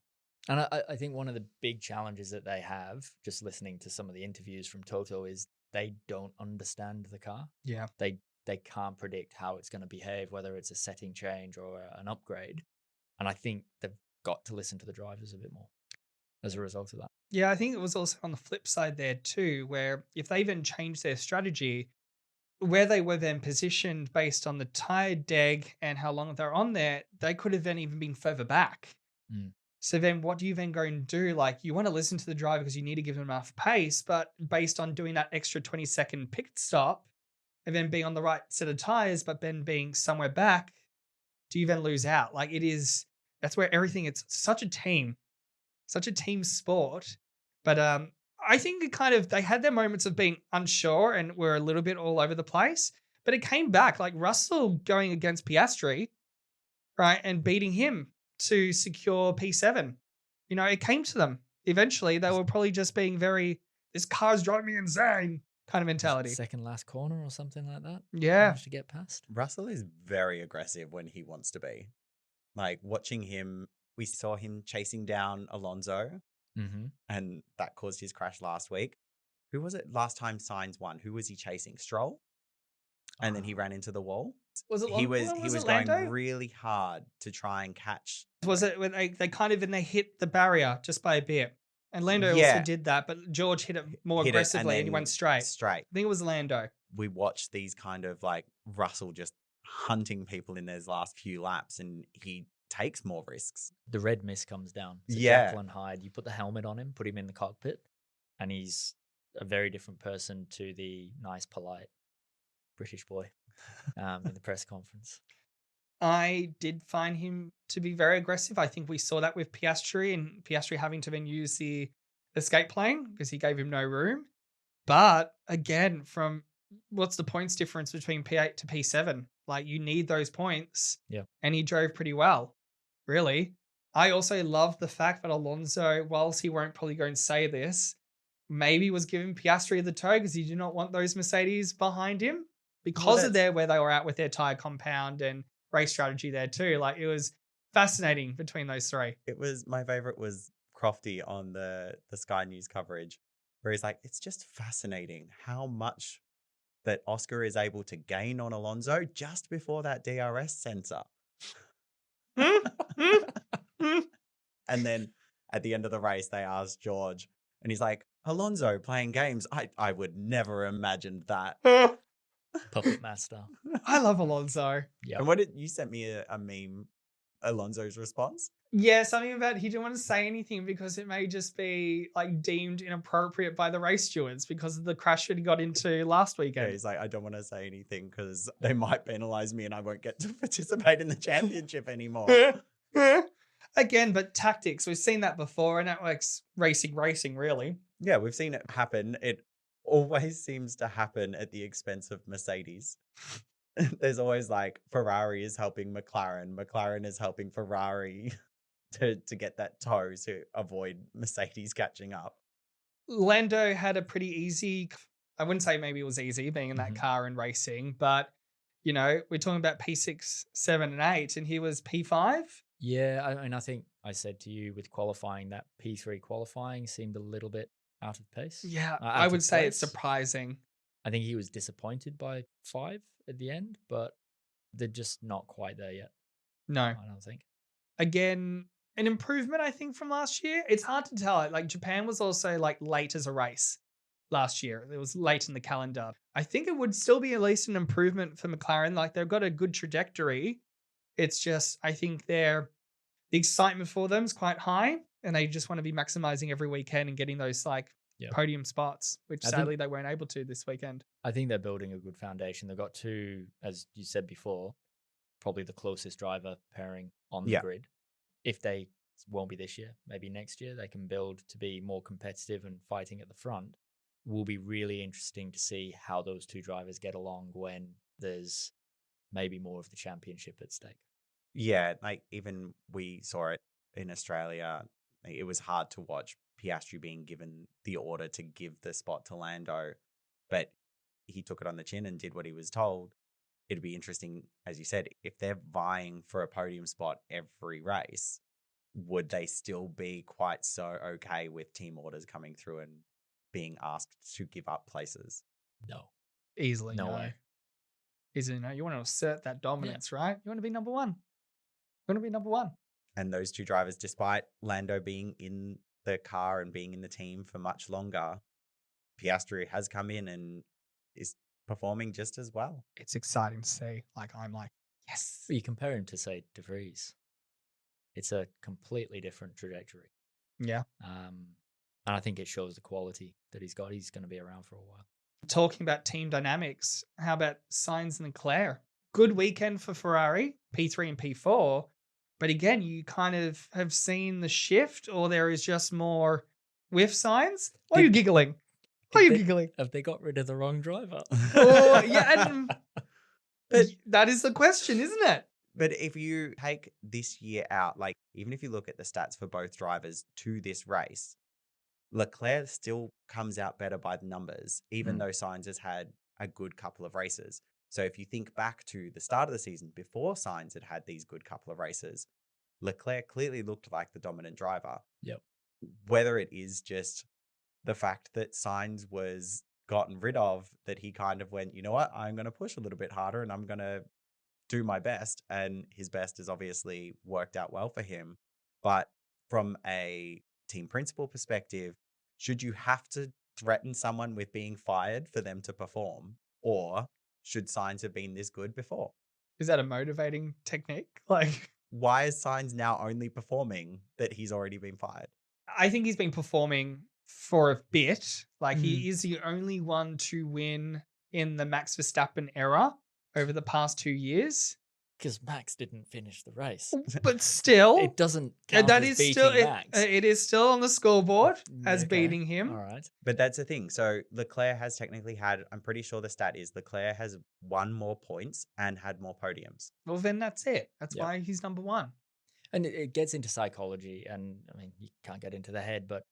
And I think one of the big challenges that they have, just listening to some of the interviews from Toto, is they don't understand the car. Yeah. They can't predict how it's going to behave, whether it's a setting change or an upgrade. And I think they've got to listen to the drivers a bit more as a result of that. Yeah, I think it was also on the flip side there too, where if they even changed their strategy, where they were then positioned based on the tire deg and how long they're on there, they could have then even been further back. So then what do you then go and do? Like, you want to listen to the driver because you need to give them enough pace, but based on doing that extra 20-second pit stop and then being on the right set of tires, but then being somewhere back, do you then lose out? Like, that's where everything, it's such a team sport. But I think they had their moments of being unsure and were a little bit all over the place, but it came back, like Russell going against Piastri, right, and beating him to secure P7. You know, it came to them. Eventually, they were probably just being very, this car's driving me insane kind of mentality. Second last corner or something like that. Yeah. Managed to get past. Russell is very aggressive when he wants to be. Like, watching him, we saw him chasing down Alonso, and that caused his crash last week. Who was it last time Sainz won? Who was he chasing? Stroll? And then he ran into the wall. Was it He was going Lando? really hard to try and catch. Was it when they hit the barrier just by a bit? And Lando also did that, but George hit it more aggressively and he went straight. I think it was Lando. We watched these kind of like Russell just hunting people in those last few laps, and he takes more risks. The red mist comes down. So Yeah. Jacqueline Hyde, you put the helmet on him, put him in the cockpit, and he's a very different person to the nice, polite British boy in the press conference. I did find him to be very aggressive. I think we saw that with Piastri and Piastri having to then use the escape plane because he gave him no room. But again, from what's the points difference between P8 to P7? Like you need those points. Yeah. And he drove pretty well, really. I also love the fact that Alonso, whilst he won't probably go and say this, maybe was giving Piastri the toe because he did not want those Mercedes behind him because of where they were at with their tyre compound and race strategy there too. Like it was fascinating between those three. It was, my favorite was Crofty on the Sky News coverage, where he's like, it's just fascinating how much that Oscar is able to gain on Alonso just before that DRS sensor. And then at the end of the race, they asked George, and he's like, Alonso playing games. I would never imagine that. Puppet master. I love Alonso. Yeah. And what did you sent me a meme, Alonso's response? Yeah, something about he didn't want to say anything because it may just be like deemed inappropriate by the race stewards because of the crash that he got into last weekend. Yeah, he's like, I don't want to say anything because they might penalize me and I won't get to participate in the championship anymore. Again, but tactics, we've seen that before, and that works racing, really. Yeah, we've seen it happen. It always seems to happen at the expense of Mercedes. There's always like Ferrari is helping McLaren is helping Ferrari to get that toe to avoid Mercedes catching up. Lando had a pretty easy, I wouldn't say maybe it was easy being in that car and racing, but you know, we're talking about P6, 7, and 8, and he was P5. Yeah, I think I said to you with qualifying that P3 qualifying seemed a little bit out of pace. Yeah, I would say it's surprising. I think he was disappointed by 5 at the end, but they're just not quite there yet. No. I don't think. Again, an improvement, I think, from last year. It's hard to tell. Like Japan was also like late as a race last year. It was late in the calendar. I think it would still be at least an improvement for McLaren. Like they've got a good trajectory. It's just, I think the excitement for them is quite high and they just want to be maximizing every weekend and getting those like podium spots, which sadly they weren't able to this weekend. I think they're building a good foundation. They've got 2, as you said before, probably the closest driver pairing on the grid. If they won't be this year, maybe next year, they can build to be more competitive and fighting at the front. Will be really interesting to see how those 2 drivers get along when there's maybe more of the championship at stake. Yeah, like even we saw it in Australia. It was hard to watch Piastri being given the order to give the spot to Lando, but he took it on the chin and did what he was told. It'd be interesting, as you said, if they're vying for a podium spot every race, would they still be quite so okay with team orders coming through and being asked to give up places? No. Easily, no way. Easily, no. You want to assert that dominance, right? You want to be number one. You want to be number one. And those 2 drivers, despite Lando being in the car and being in the team for much longer, Piastri has come in and is performing just as well. It's exciting to see. Like, I'm like, yes. You compare him to, say, De Vries. It's a completely different trajectory. Yeah. And I think it shows the quality that he's got. He's going to be around for a while. Talking about team dynamics, how about Sainz and Leclerc? Good weekend for Ferrari, P3 and P4. But again, you kind of have seen the shift, or there is just more with Sainz. Why are you giggling? Why are you giggling? Have they got rid of the wrong driver? Oh, yeah. But that is the question, isn't it? But if you take this year out, like even if you look at the stats for both drivers to this race, Leclerc still comes out better by the numbers, even though Sainz has had a good couple of races. So if you think back to the start of the season, before Sainz had these good couple of races, Leclerc clearly looked like the dominant driver. Yep. Whether it is just the fact that Sainz was gotten rid of, that he kind of went, you know what, I'm going to push a little bit harder and I'm going to do my best. And his best has obviously worked out well for him. But from a team principal perspective, should you have to threaten someone with being fired for them to perform? Or should Sainz have been this good before? Is that a motivating technique? Like, why is Sainz now only performing that he's already been fired? I think he's been performing for a bit. Like, he is the only one to win in the Max Verstappen era over the past 2 years. Because Max didn't finish the race. But still, It doesn't count that as is beating still Max. it is still on the scoreboard as Okay, beating him. All right. But that's the thing. So Leclerc has technically had, I'm pretty sure the stat is Leclerc has won more points and had more podiums. Well, then that's it. That's Yep. why he's number one. And it gets into psychology, and I mean, you can't get into the head, but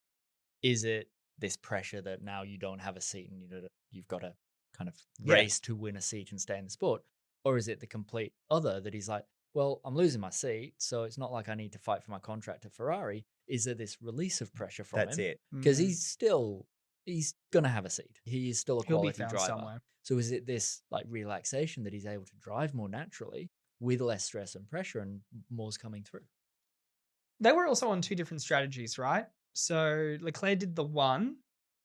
is it this pressure that now you don't have a seat and you've got to kind of Yeah. race to win a seat and stay in the sport? Or is it the complete other that he's like, well, I'm losing my seat, so it's not like I need to fight for my contract at Ferrari. Is there this release of pressure from That's him? it. Because Mm. he's going to have a seat. He is still a He'll be quality found driver. somewhere. So is it this like relaxation that he's able to drive more naturally with less stress and pressure, and more's coming through? They were also on two different strategies, right? So Leclerc did the one.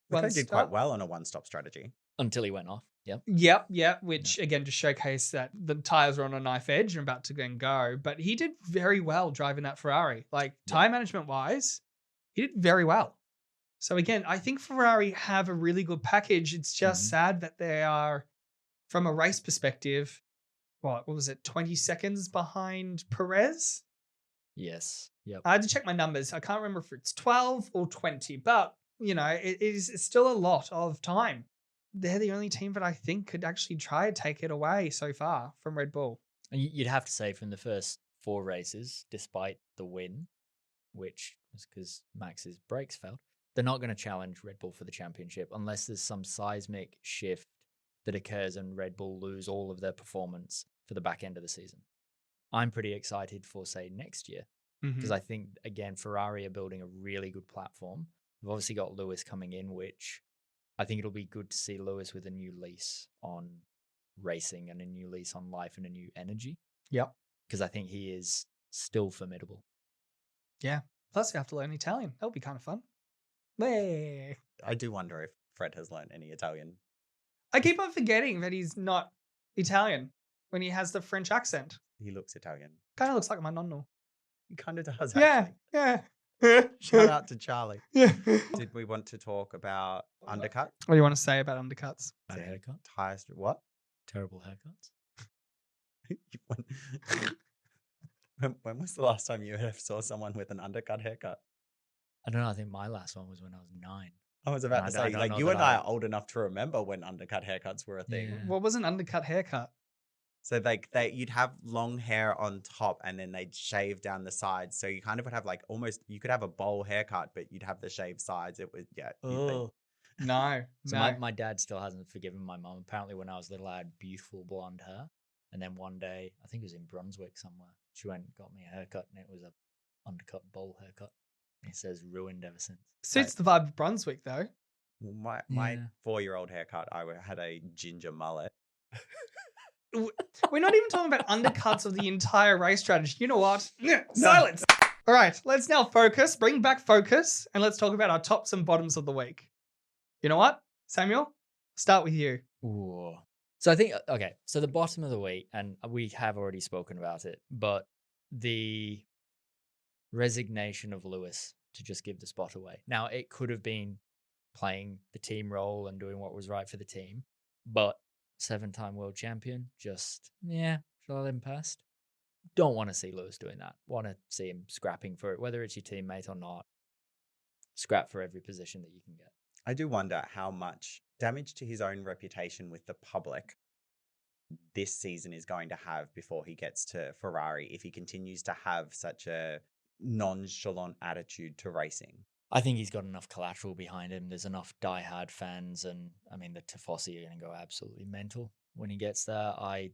Leclerc did quite stop. well on a one-stop strategy. Until he went off. Yep. Yep. Which again just showcased that the tires were on a knife edge and about to go. But he did very well driving that Ferrari. Like tire management wise, he did very well. So again, I think Ferrari have a really good package. It's just sad that they are, from a race perspective, what was it, 20 seconds behind Perez? Yes. Yep. I had to check my numbers. I can't remember if it's 12 or 20, but it's still a lot of time. They're the only team that I think could actually try to take it away so far from Red Bull. And you'd have to say from the first 4 races, despite the win, which was because Max's brakes failed, they're not going to challenge Red Bull for the championship unless there's some seismic shift that occurs and Red Bull lose all of their performance for the back end of the season. I'm pretty excited for, say, next year, because I think, again, Ferrari are building a really good platform. We've obviously got Lewis coming in, which I think it'll be good to see Lewis with a new lease on racing and a new lease on life and a new energy. Yep. Because I think he is still formidable. Yeah. Plus, you have to learn Italian. That'll be kind of fun. Hey. I do wonder if Fred has learned any Italian. I keep on forgetting that he's not Italian when he has the French accent. He looks Italian. Kind of looks like my nonno. He kind of does, Yeah. actually. Yeah. Shout out to Charlie. Yeah. Did we want to talk about undercut? What do you want to say about undercuts? Bad haircut. Tires? What? Terrible haircuts. When was the last time you ever saw someone with an undercut haircut? I don't know. I think my last one was when I was 9. I was about to I say, don't like, know you that and I I- are old enough to remember when undercut haircuts were a thing. Yeah. What was an undercut haircut? So you'd have long hair on top and then they'd shave down the sides. So you kind of would have like almost, you could have a bowl haircut, but you'd have the shaved sides. It was, yeah. Oh. No. So no. my dad still hasn't forgiven my mum. Apparently, when I was little, I had beautiful blonde hair. And then one day, I think it was in Brunswick somewhere, she went and got me a haircut, and it was a undercut bowl haircut. It says ruined ever since. Suits the vibe of Brunswick, though. Well, my Yeah. 4-year-old haircut, had a ginger mullet. We're not even talking about undercuts of the entire race strategy. You know what? Silence. All right, let's now bring back focus, and let's talk about our tops and bottoms of the week. You know what, Samuel? Start with you. Ooh. So I think, okay, so the bottom of the week, and we have already spoken about it, but the resignation of Lewis to just give the spot away. Now, it could have been playing the team role and doing what was right for the team, but 7-time world champion, just, shall I let him past? Don't want to see Lewis doing that. Want to see him scrapping for it, whether it's your teammate or not. Scrap for every position that you can get. I do wonder how much damage to his own reputation with the public this season is going to have before he gets to Ferrari if he continues to have such a nonchalant attitude to racing. I think he's got enough collateral behind him. There's enough diehard fans, and I mean, the Tifosi are going to go absolutely mental when he gets there. I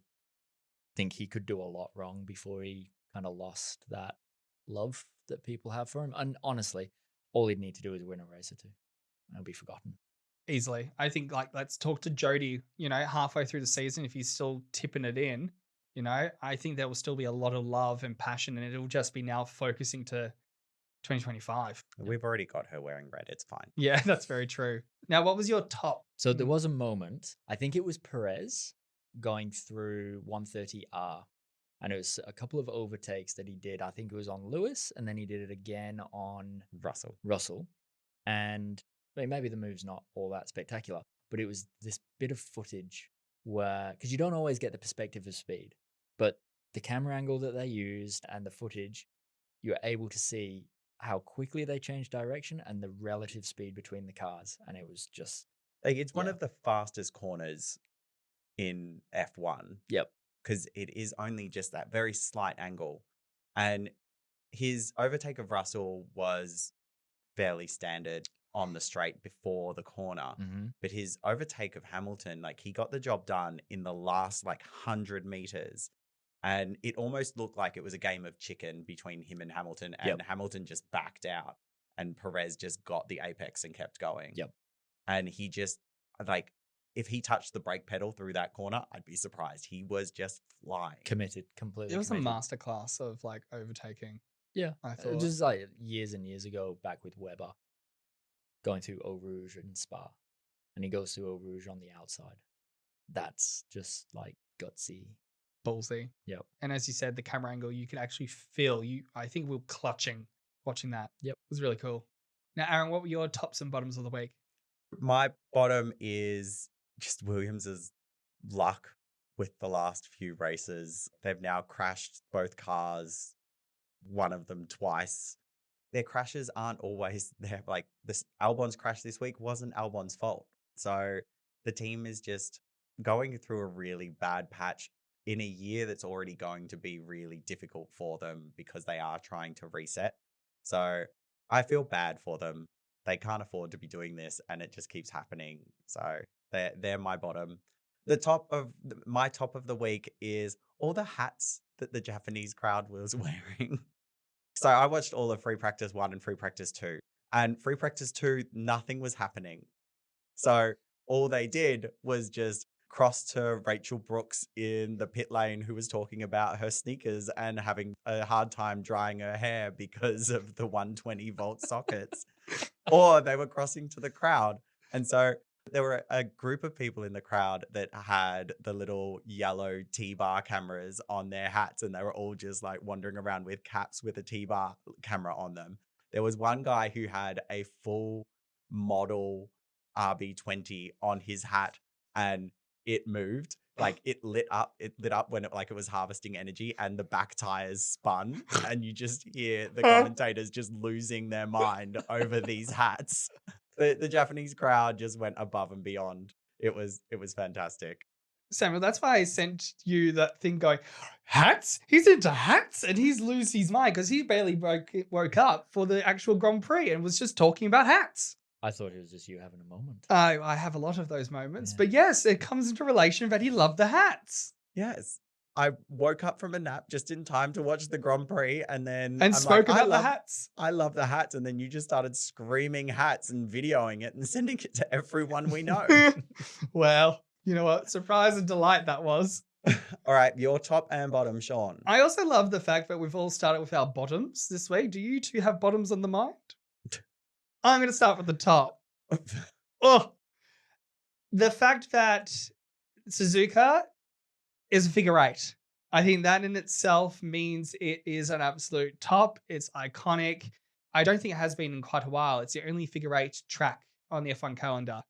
think he could do a lot wrong before he kind of lost that love that people have for him. And honestly, all he'd need to do is win a race or two. It'll be forgotten. Easily. I think, let's talk to Jody, halfway through the season, if he's still tipping it in, I think there will still be a lot of love and passion, and it'll just be now focusing to 2025. We've already got her wearing red. It's fine. Yeah, that's very true. Now, what was your top? So there was a moment, I think it was Perez going through 130R, and it was a couple of overtakes that he did. I think it was on Lewis, and then he did it again on Russell. And maybe the move's not all that spectacular, but it was this bit of footage where, because you don't always get the perspective of speed, but the camera angle that they used and the footage, you're able to see how quickly they changed direction and the relative speed between the cars. And it was just, Like, it's one Yeah. of the fastest corners in F1 yep. because it is only just that very slight angle. And his overtake of Russell was fairly standard on the straight before the corner. Mm-hmm. But his overtake of Hamilton, like, he got the job done in the last, like, 100 meters. And it almost looked like it was a game of chicken between him and Hamilton. And Yep. Hamilton just backed out. And Perez just got the apex and kept going. Yep. And he just, like, if he touched the brake pedal through that corner, I'd be surprised. He was just flying. Completely It was committed. a masterclass of like overtaking. Yeah. I thought. Just like years and years ago, back with Weber, going through Eau Rouge and Spa, and he goes through Eau Rouge on the outside. That's just like gutsy. Ballsy. Yep. And as you said, the camera angle, you could actually feel I think we were clutching watching that. Yep. It was really cool. Now, Aaron, what were your tops and bottoms of the week? My bottom is just Williams's luck with the last few races. They've now crashed both cars, one of them twice. Their crashes aren't always there. Like, this Albon's crash this week wasn't Albon's fault. So the team is just going through a really bad patch in a year that's already going to be really difficult for them because they are trying to reset. So I feel bad for them. They can't afford to be doing this, and it just keeps happening. So they're my bottom. My top of the week is all the hats that the Japanese crowd was wearing. So I watched all of Free Practice 1 and Free Practice 2. And Free Practice 2, nothing was happening. So all they did was just cross to Rachel Brooks in the pit lane, who was talking about her sneakers and having a hard time drying her hair because of the 120-volt sockets. Or they were crossing to the crowd. And so there were a group of people in the crowd that had the little yellow T-bar cameras on their hats, and they were all just like wandering around with caps with a T-bar camera on them. There was one guy who had a full model RB20 on his hat, and it moved. Like, it lit up when it was harvesting energy, and the back tires spun, and you just hear the commentators just losing their mind over these hats. The Japanese crowd just went above and beyond. It was fantastic. Samuel, that's why I sent you that thing going, hats? He's into hats? And he's losing his mind because he barely woke up for the actual Grand Prix and was just talking about hats. I thought it was just you having a moment. I have a lot of those moments. Yeah. But yes, it comes into relation that he loved the hats. Yes. I woke up from a nap just in time to watch the Grand Prix, and then And spoke about the hats. I love the hats. And then you just started screaming hats and videoing it and sending it to everyone we know. Well, you know what? Surprise and delight that was. All right, your top and bottom, Shaun. I also love the fact that we've all started with our bottoms this week. Do you two have bottoms on the mind? I'm going to start with the top. Oh, the fact that Suzuka is a figure 8. I think that in itself means it is an absolute top. It's iconic. I don't think it has been in quite a while. It's the only figure 8 track on the F1 calendar.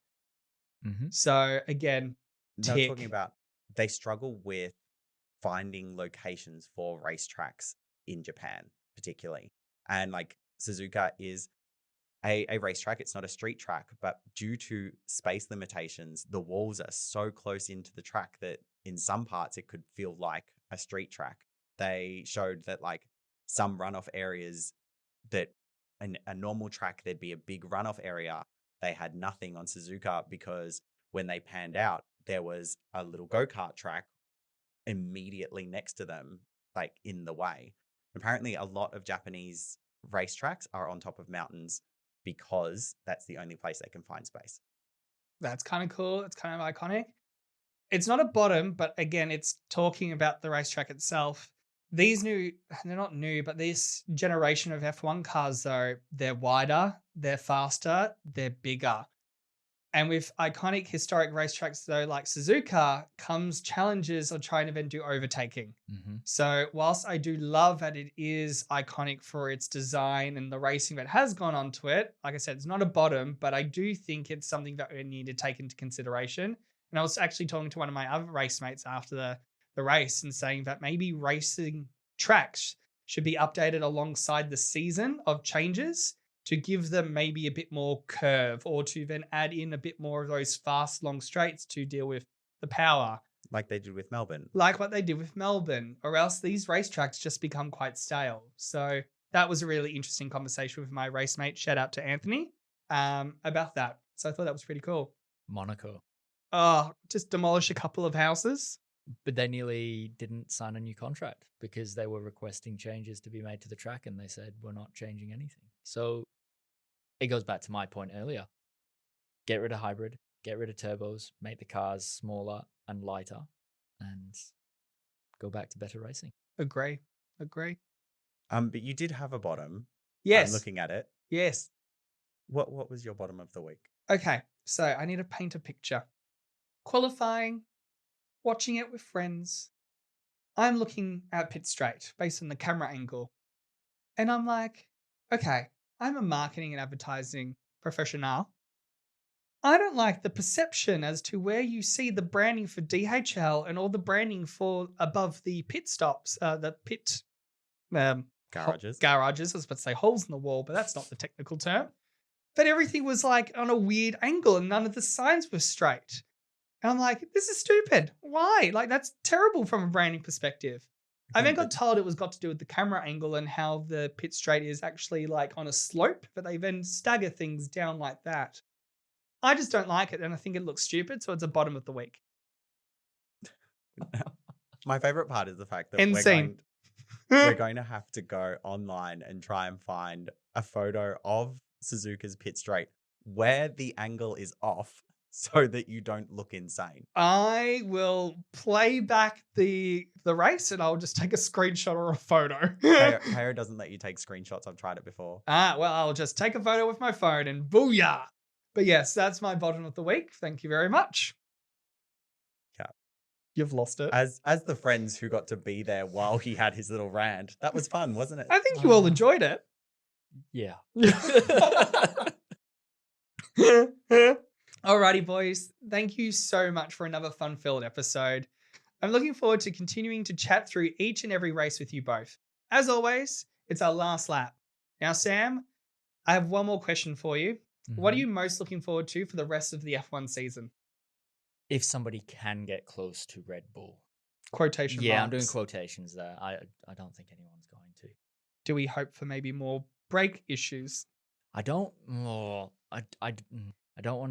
Mm-hmm. So again, No, talking about, they struggle with finding locations for racetracks in Japan, particularly. And like, Suzuka is a racetrack. It's not a street track, but due to space limitations, the walls are so close into the track that in some parts it could feel like a street track. They showed that like some runoff areas that in a normal track, there'd be a big runoff area. They had nothing on Suzuka because when they panned out, there was a little go-kart track immediately next to them, like in the way. Apparently, a lot of Japanese racetracks are on top of mountains because that's the only place they can find space. That's kind of cool. It's kind of iconic. It's not a bottom, but again, it's talking about the racetrack itself. These they're not new, but this generation of F1 cars, though, they're wider, they're faster, they're bigger. And with iconic historic racetracks, though, like Suzuka, comes challenges of trying to then do overtaking. Mm-hmm. So whilst I do love that it is iconic for its design and the racing that has gone onto it, like I said, it's not a bottom, but I do think it's something that we need to take into consideration. And I was actually talking to one of my other race mates after the race and saying that maybe racing tracks should be updated alongside the season of changes to give them maybe a bit more curve, or to then add in a bit more of those fast, long straights to deal with the power. Like they did with Melbourne. Like what they did with Melbourne, or else these racetracks just become quite stale. So that was a really interesting conversation with my race mate. Shout out to Anthony about that. So I thought that was pretty cool. Monaco. Oh, just demolish a couple of houses. But they nearly didn't sign a new contract because they were requesting changes to be made to the track, and they said, we're not changing anything. So it goes back to my point earlier. Get rid of hybrid, get rid of turbos, make the cars smaller and lighter, and go back to better racing. Agree. But you did have a bottom. Yes. I'm looking at it. Yes. What was your bottom of the week? Okay, so I need to paint a picture. Qualifying, watching it with friends. I'm looking at pit straight based on the camera angle. And I'm like, okay, I'm a marketing and advertising professional. I don't like the perception as to where you see the branding for DHL and all the branding for above the pit stops, the pit Garages. Garages. I was about to say holes in the wall, but that's not the technical term. But everything was like on a weird angle and none of the signs were straight. And I'm like, this is stupid. Why? Like, that's terrible from a branding perspective. I then got told it was got to do with the camera angle and how the pit straight is actually like on a slope, but they then stagger things down like that. I just don't like it, and I think it looks stupid, so it's a bottom of the week. My favorite part is the fact that Insane. we're going to have to go online and try and find a photo of Suzuka's pit straight where the angle is off so that you don't look insane. I will play back the race and I'll just take a screenshot or a photo. Tyre doesn't let you take screenshots. I've tried it before. Well, I'll just take a photo with my phone and booyah. But yes, that's my bottom of the week. Thank you very much. Yeah. You've lost it. As the friends who got to be there while he had his little rant, that was fun, wasn't it? I think you all enjoyed it. Yeah. Alrighty, boys. Thank you so much for another fun-filled episode. I'm looking forward to continuing to chat through each and every race with you both. As always, it's our last lap. Now, Sam, I have one more question for you. Mm-hmm. What are you most looking forward to for the rest of the F1 season? If somebody can get close to Red Bull. Quotation marks. Yeah, I'm doing quotations there. I don't think anyone's going to. Do we hope for maybe more brake issues? I don't want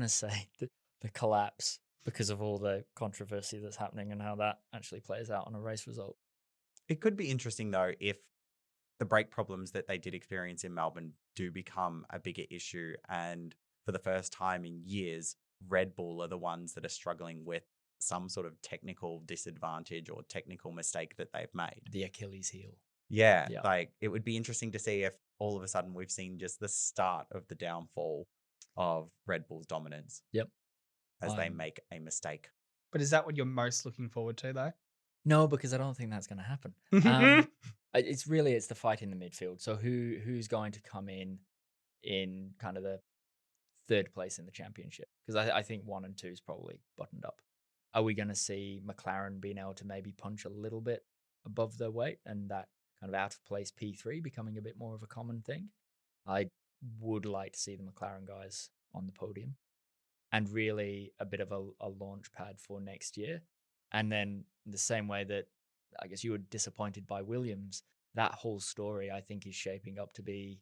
to say the collapse because of all the controversy that's happening and how that actually plays out on a race result. It could be interesting, though, if the brake problems that they did experience in Melbourne do become a bigger issue. And for the first time in years, Red Bull are the ones that are struggling with some sort of technical disadvantage or technical mistake that they've made. The Achilles heel. Yeah, like it would be interesting to see if all of a sudden we've seen just the start of the downfall of Red Bull's dominance. Yep. As they make a mistake. But is that what you're most looking forward to, though? No, because I don't think that's going to happen. It's the fight in the midfield. So who's going to come in kind of the third place in the championship? Because I think 1 and 2 is probably buttoned up. Are we going to see McLaren being able to maybe punch a little bit above their weight and that kind of out of place P3 becoming a bit more of a common thing? I would like to see the McLaren guys on the podium and really a bit of a launch pad for next year. And then the same way that I guess you were disappointed by Williams, that whole story I think is shaping up to be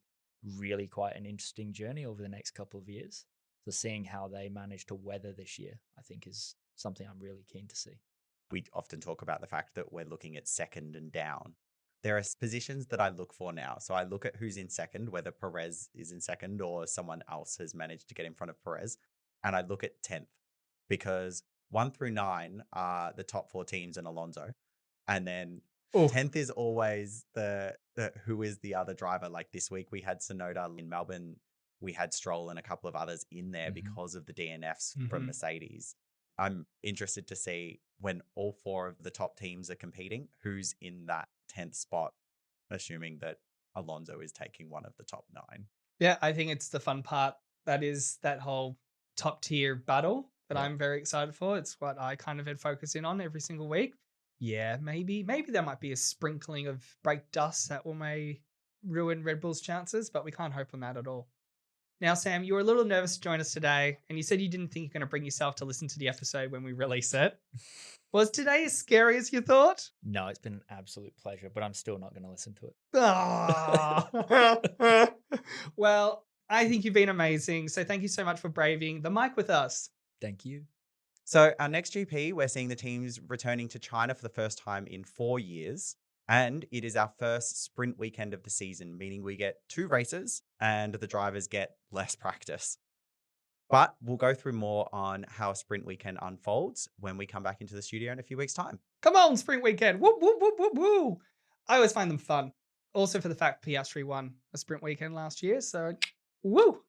really quite an interesting journey over the next couple of years. So seeing how they manage to weather this year, I think is something I'm really keen to see. We often talk about the fact that we're looking at second and down. There are positions that I look for now. So I look at who's in second, whether Perez is in second or someone else has managed to get in front of Perez. And I look at 10th because 1 through 9 are the top 4 teams and Alonso. And then 10th is always the who is the other driver. Like this week we had Tsunoda in Melbourne. We had Stroll and a couple of others in there because of the DNFs from Mercedes. I'm interested to see when all 4 of the top teams are competing, who's in that 10th spot, assuming that Alonso is taking one of the top 9. Yeah, I think it's the fun part. That is that whole top tier battle that I'm very excited for. It's what I kind of had focus in on every single week. Yeah, maybe there might be a sprinkling of brake dust that may ruin Red Bull's chances, but we can't hope on that at all. Now, Sam, you were a little nervous to join us today, and you said you didn't think you're going to bring yourself to listen to the episode when we release it. Was today as scary as you thought? No, it's been an absolute pleasure, but I'm still not going to listen to it. Ah. Well, I think you've been amazing, so thank you so much for braving the mic with us. Thank you. So our next GP, we're seeing the teams returning to China for the first time in 4 years. And it is our first sprint weekend of the season, meaning we get 2 races and the drivers get less practice. But we'll go through more on how a sprint weekend unfolds when we come back into the studio in a few weeks' time. Come on, sprint weekend. Woo, woo, woo, woo, woo. I always find them fun. Also for the fact Piastri won a sprint weekend last year. So, woo.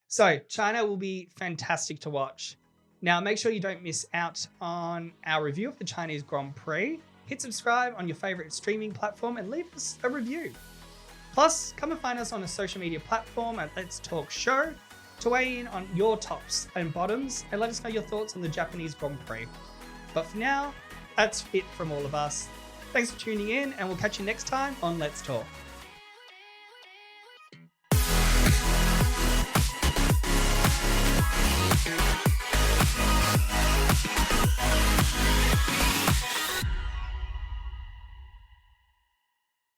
So, China will be fantastic to watch. Now, make sure you don't miss out on our review of the Chinese Grand Prix. Hit subscribe on your favorite streaming platform and leave us a review. Plus, come and find us on a social media platform at Let's Talk Show to weigh in on your tops and bottoms and let us know your thoughts on the Japanese Grand Prix. But for now, that's it from all of us. Thanks for tuning in, and we'll catch you next time on Let's Talk.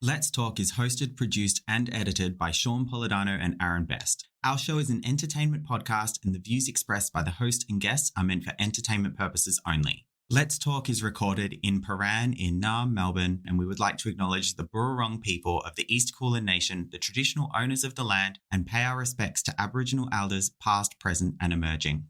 Let's Talk is hosted, produced, and edited by Shaun Polidano and Aaron Best. Our show is an entertainment podcast, and the views expressed by the host and guests are meant for entertainment purposes only. Let's Talk is recorded in Paran in Naarm, Melbourne, and we would like to acknowledge the Burrarong people of the East Kulin Nation, the traditional owners of the land, and pay our respects to Aboriginal elders past, present, and emerging.